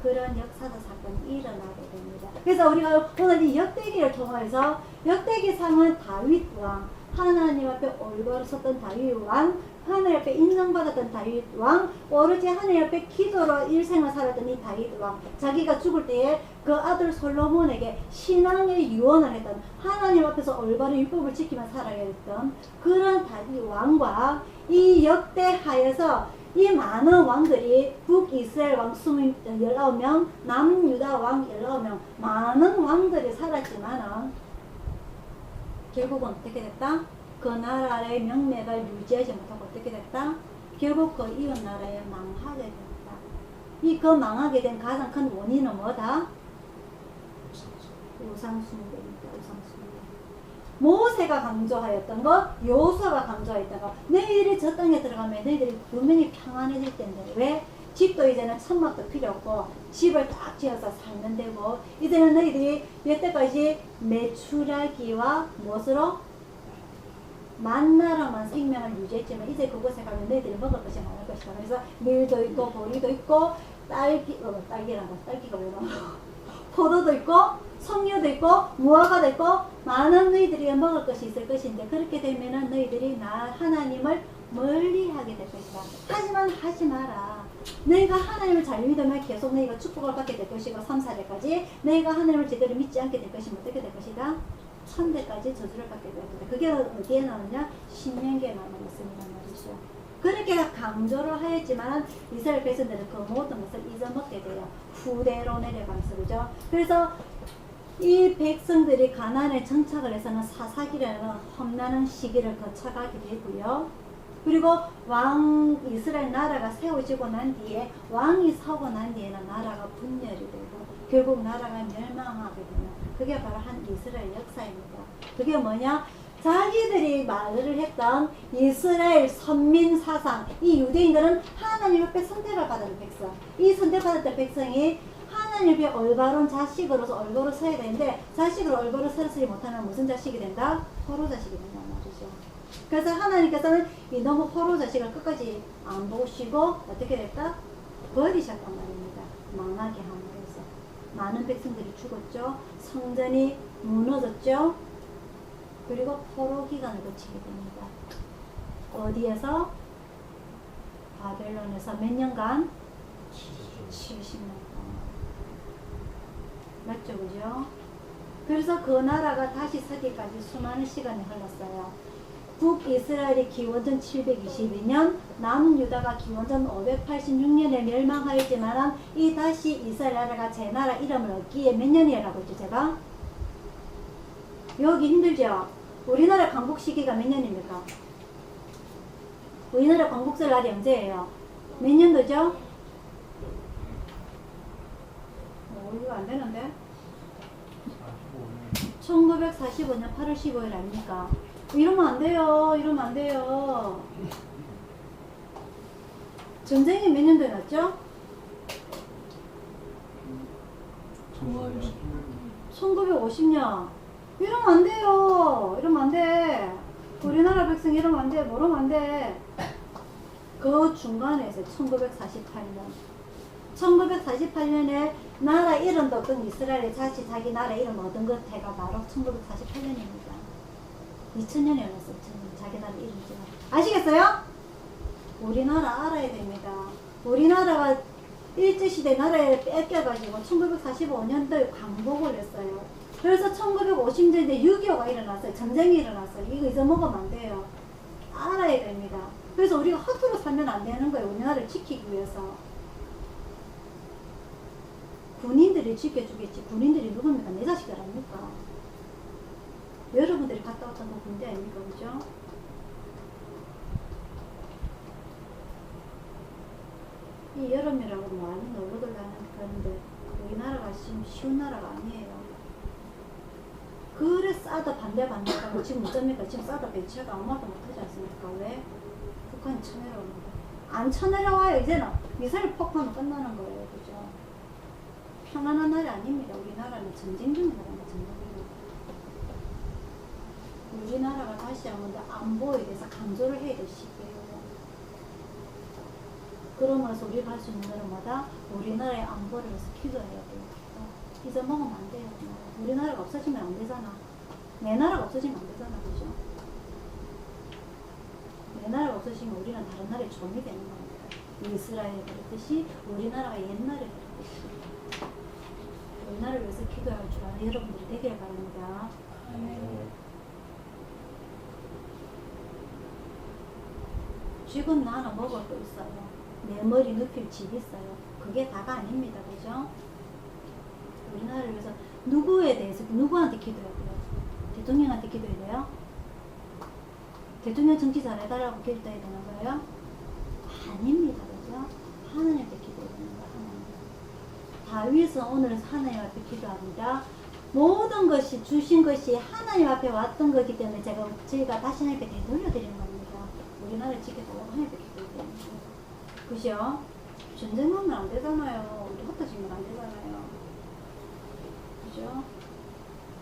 그런 역사적 사건이 일어나게 됩니다. 그래서 우리가 오늘 이 역대기를 통해서 역대기상은 다윗 왕, 하나님 앞에 올바로 섰던 다윗 왕, 하나님 앞에 인정받았던 다윗 왕, 오로지 하나님 앞에 기도로 일생을 살았던 이 다윗 왕, 자기가 죽을 때에 그 아들 솔로몬에게 신앙의 유언을 했던, 하나님 앞에서 올바로 율법을 지키며 살아야 했던 그런 다윗 왕과 이 역대하에서 이 많은 왕들이 북이스라엘 왕 19명, 남유다 왕 19명, 많은 왕들이 살았지만은 결국은 어떻게 됐다? 그 나라의 명맥을 유지하지 못하고 어떻게 됐다? 결국 그 이웃 나라에 망하게 됐다. 이 그 망하게 된 가장 큰 원인은 뭐다? 우상숭배입니다. 우상숭배. 모세가 강조하였던 것, 여호수아가 강조하였던 것. 너희들이 저 땅에 들어가면 너희들이 분명히 평안해질 텐데 왜? 집도 이제는 천막도 필요 없고 집을 딱 지어서 살면 되고 이제는 너희들이 여태까지 메추라기와 무엇으로? 만나로만 생명을 유지했지만 이제 그곳에 가면 너희들이 먹을 것이 많을 것이다. 그래서 밀도 있고 보리도 있고 딸기란다. 딸기가 왜 나와? 포도도 있고 석류도 있고 무화과도 있고 많은 너희들이 먹을 것이 있을 것인데 그렇게 되면은 너희들이 나 하나님을 멀리하게 될 것이다. 하지만 하지 마라. 너희가 하나님을 잘 믿으면 계속 너희가 축복을 받게 될 것이고 3, 4대까지 너희가 하나님을 제대로 믿지 않게 될 것이면 어떻게 될 것이다? 1000대까지 저주를 받게 될 것이다. 그게 어디에 나오냐? 신명기에 나오는 말씀이란 말이죠. 그렇게 강조를 하였지만 이스라엘 백성들은 그 모든 것을 잊어먹게 돼요. 후대로 내려가면서. 그죠? 그래서 이 백성들이 가나안에 정착을 해서는 사사기라는 험난한 시기를 거쳐가게 되고요. 그리고 이스라엘 나라가 세워지고 난 뒤에 왕이 서고 난 뒤에는 나라가 분열이 되고 결국 나라가 멸망하게 되는 그게 바로 한 이스라엘 역사입니다. 그게 뭐냐? 자기들이 말을 했던 이스라엘 선민 사상, 이 유대인들은 하나님 앞에 선택을 받은 백성, 이 선택받았던 백성이 하나님 앞에 올바른 자식으로서 올바로 서야 되는데 자식으로 올바로 서지 못하면 무슨 자식이 된다? 포로 자식이 된단 말이죠. 그래서 하나님께서는 이놈의 포로 자식을 끝까지 안 보시고 어떻게 됐다? 버리셨단 말입니다. 망하게 함으로써 많은 백성들이 죽었죠. 성전이 무너졌죠. 그리고 포로 기간을 거치게 됩니다. 어디에서? 바벨론에서 몇 년간? 70년 동안. 맞죠? 그죠? 그래서 그 나라가 다시 서기까지 수많은 시간이 흘렀어요. 북이스라엘이 기원전 722년, 남유다가 기원전 586년에 멸망하였지만 이 다시 이스라엘 나라가 제 나라 이름을 얻기에 몇 년이라고 했죠? 제가? 여기 힘들죠? 우리나라 광복 시기가 몇 년입니까? 우리나라 광복절 날이 언제예요? 몇 년도죠? 이거 안 되는데? 1945년 8월 15일 아닙니까? 이러면 안 돼요. 이러면 안 돼요. 전쟁이 몇 년도에 났죠? 1950년. 이러면 안 돼요. 이러면 안 돼. 우리나라 백성 이러면 안 돼. 모르면 안 돼. 그 중간에서 1948년. 1948년에 나라 이름도 없던 이스라엘이 다시 자기 나라 이름 얻은 것 해가 바로 1948년입니다. 2000년에 열렸어요. 2000년. 자기 나라 이름이죠. 아시겠어요? 우리나라 알아야 됩니다. 우리나라가 일제시대 나라에 뺏겨가지고 1945년도에 광복을 했어요. 그래서 1950년대 6.25가 일어났어요. 전쟁이 일어났어요. 이거 잊어먹으면 안 돼요. 알아야 됩니다. 그래서 우리가 허투루 살면 안 되는 거예요. 우리나라를 지키기 위해서. 군인들이 지켜주겠지. 군인들이 누굽니까? 내 자식들 아닙니까? 여러분들이 갔다 왔던 그 군대 아닙니까? 그죠? 이 여름이라고 많이 놀러들 가는데 우리나라가 지금 쉬운 나라가 아니에요. 그래 싸다 반대하고 지금 어쩝니까? 지금 싸다 배치가 아무 말도 못하지 않습니까? 왜? 북한이 쳐내려옵니다. 안 쳐내려와요. 이제는 미사일 폭파는 끝나는 거예요. 그죠? 편안한 날이 아닙니다. 우리나라는 전쟁 중인 나라입니다. 전쟁 중. 우리나라가 다시 한번 안보에 대해서 강조를 해야 될 시기예요. 그러면서 우리가 할 수 있는 것마다 우리나라의 안보를 위해서 기도해야 돼요. 잊어먹으면 안 돼요. 우리나라가 없어지면 안 되잖아. 내 나라가 없어지면 안 되잖아. 그죠? 내 나라가 없어지면 우리는 다른 나라의 종이 되는 겁니다. 이스라엘이 그랬듯이 우리나라가 옛날에 그랬듯이 우리나라를 위해서 기도할 줄 아는 여러분들이 되길 바랍니다. 지금 나는 먹을 거 있어요. 내 머리 눕힐 집 있어요. 그게 다가 아닙니다. 그죠? 우리나라를 위해서 누구에 대해서 누구한테 기도해야 돼요? 대통령한테 기도해야 돼요? 대통령 정치 잘해달라고 기도해야 되는 거예요? 아닙니다. 그죠? 하나님한테 기도해야 되는 거예요. 다윗은 오늘 하나님 앞에 기도합니다. 모든 것이 주신 것이 하나님 앞에 왔던 거기 때문에 저희가 다시 하나님께 되돌려드리는 겁니다. 우리나라를 지켜달라고 하나님께 기도해야 되는 거예요. 그죠? 전쟁 나면 안 되잖아요. 우리 흩어지면 안 되잖아요. 그죠?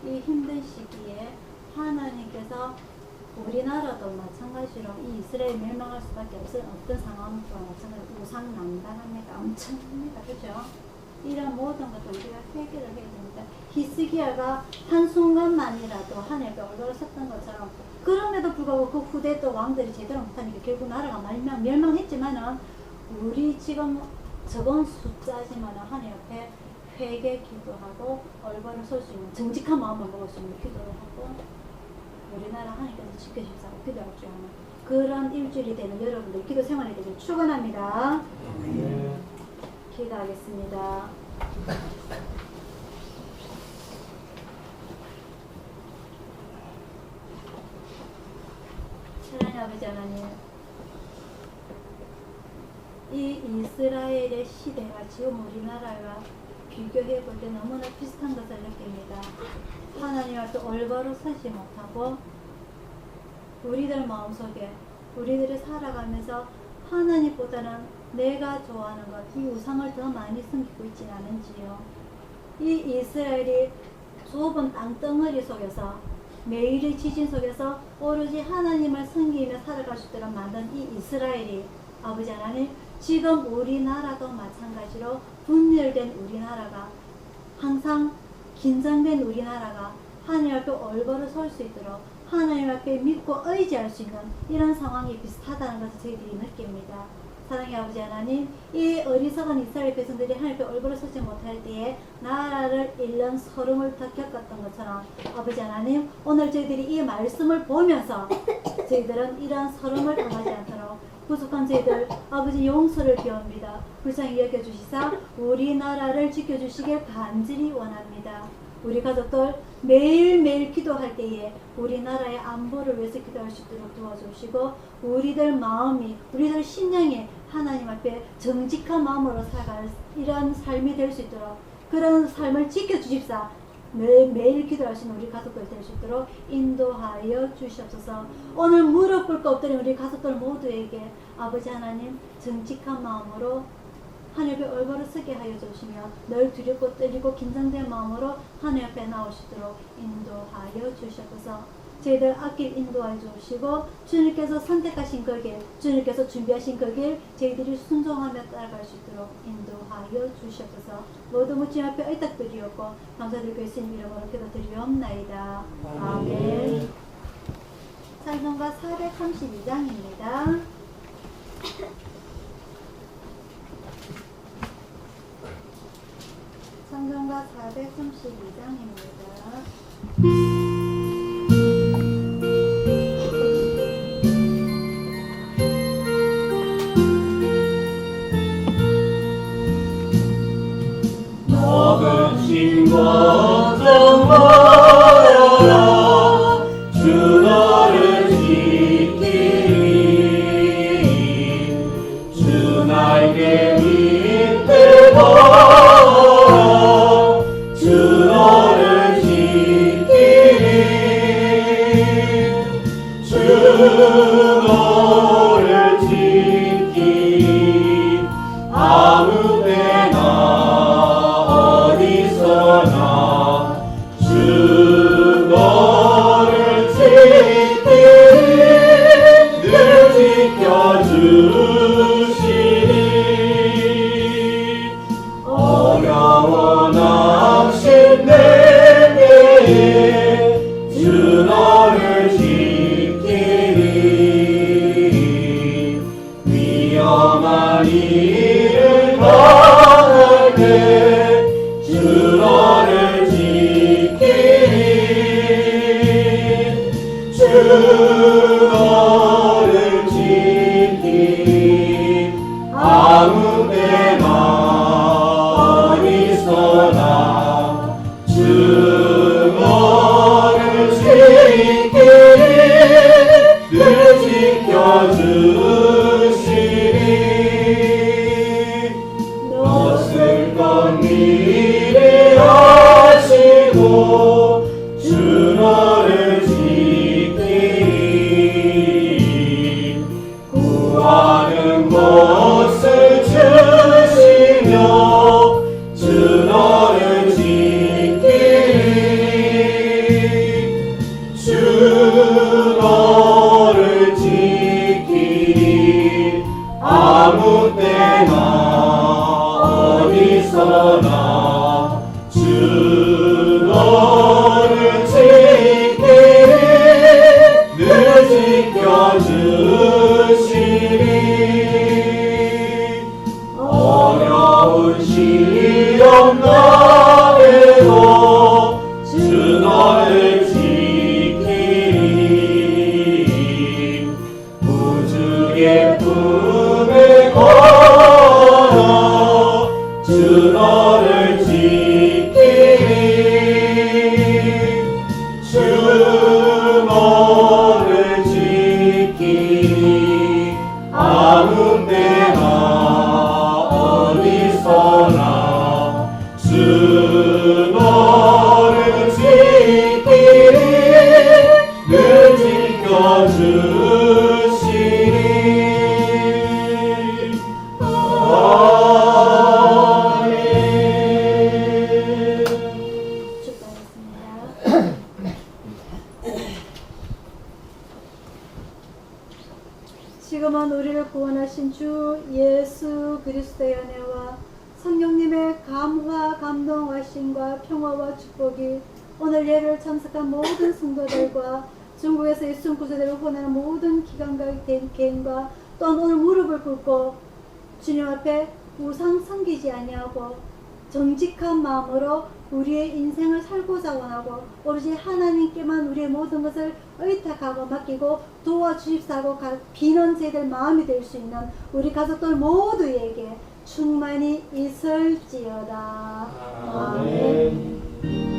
이 힘든 시기에 하나님께서 우리나라도 마찬가지로 이 이스라엘 멸망할 수밖에 없는 어떤 상황과 마찬가지로 우상난단합니다. 엄청납니다. 그죠? 이런 모든 것을 우리가 해결을 해야 됩니다. 히스기야가 한순간만이라도 하늘에 얼굴을 섰던 것처럼 그럼에도 불구하고 그 후대 또 왕들이 제대로 못하니까 결국 나라가 멸망했지만은 우리 지금 적은 숫자지만은 하나님 앞에 회개 기도하고 얼굴을 설 수 있는 정직한 마음을 먹을 수 있는 기도를 하고 우리나라 하나님께서 지켜주시고 기도할 줄 아는 그런 일주일이 되는 여러분들 기도 생활이 되길 축원합니다. 기도하겠습니다. 사랑하는 아버지 하나님, 이 이스라엘의 시대가 지금 우리나라와 비교해 볼 때 너무나 비슷한 것을 느낍니다. 하나님 앞에 올바로 서지 못하고 우리들 마음속에 우리들이 살아가면서 하나님보다는 내가 좋아하는 것, 이 우상을 더 많이 섬기고 있지는 않은지요. 이 이스라엘이 좁은 땅덩어리 속에서 매일의 지진 속에서 오로지 하나님을 섬기며 살아갈 수 있도록 만든 이 이스라엘이 아버지 하나님, 지금 우리나라도 마찬가지로 분열된 우리나라가 항상 긴장된 우리나라가 하나님 앞에 올바로 설 수 있도록 하나님 앞에 믿고 의지할 수 있는 이런 상황이 비슷하다는 것을 저희들이 느낍니다. 사랑의 아버지 하나님, 이 어리석은 이스라엘 백성들이 하나님 앞에 올바로 서지 못할 때에 나라를 잃는 서름을 더 겪었던 것처럼 아버지 하나님, 오늘 저희들이 이 말씀을 보면서 저희들은 이러한 서름을 당하지 않도록 부족한 저희들 아버지 용서를 비옵니다. 불쌍히 여겨주시사 우리나라를 지켜주시길 간절히 원합니다. 우리 가족들 매일매일 기도할 때에 우리나라의 안보를 위해서 기도할 수 있도록 도와주시고 우리들 마음이 우리들 심령이 하나님 앞에 정직한 마음으로 살아갈 이런 삶이 될 수 있도록 그런 삶을 지켜주십사 매일 기도할 수 있는 우리 가족들 될 수 있도록 인도하여 주시옵소서. 오늘 무릎 꿇고 엎드린 우리 가족들 모두에게 아버지 하나님 정직한 마음으로 하나님 앞에 올바로 서게 하여 주시며 늘 두렵고 떨리고 긴장된 마음으로 하나님 앞에 나오시도록 인도하여 주시옵소서. 저희들 앞길 인도하여 주시고 주님께서 선택하신 그 길, 주님께서 준비하신 그 길 저희들이 순종하며 따라갈 수 있도록 인도하여 주시옵소서. 모두 주님 앞에 의탁드리옵고 감사드리고 예수님 이름으로 기도드리옵나이다. 아멘. 찬송가 432장입니다. 찬송가 432장입니다. 먹으신 것좀 먹어라 나에게 믿음을 걸어 주 너를 지키리 주 너를 지키리 아무 때나 어디서나 주 너를 지키리 늘 지켜주시리 어려워 낙심 내게 주 너를 지키리 위험한 일을 당할 때 주 너를 지키리 주 너를 지키리 아무 때나 어디서나 주 너를 지키리 늘 지켜주시리 너쓸 것 미리 하시고 주 너를 지키리 구하는 것을 주시며 주 너를 지키리 주 너를 지키리 아무 때나 어디서나 주 너를 지키리 늘 지켜주시리 어려운 시험 날에도 주 너를 지키리 우주의 품에 걸어 주 너를 지키리 주 너를 지키리 아무 때나 어디서나 주 너를 지키리 늘 지켜주시리 아멘 지금은 우리를 구원하신 주 예수 그리스도의 은혜와 성령님의 감화, 감동하심과 평화와 축복이 오늘 예배를 참석한 모든 성도들과 중국에서 예수 구세대를 후원하는 모든 기관과 개인과 또한 오늘 무릎을 꿇고 주님 앞에 우상 섬기지 아니하고 정직한 마음으로 우리의 인생을 살고자 원하고 오로지 하나님께만 우리의 모든 것을 의탁하고 맡기고 도와주십사고 비는 제될 마음이 될 수 있는 우리 가족들 모두에게 충만히 있을지어다. 아멘.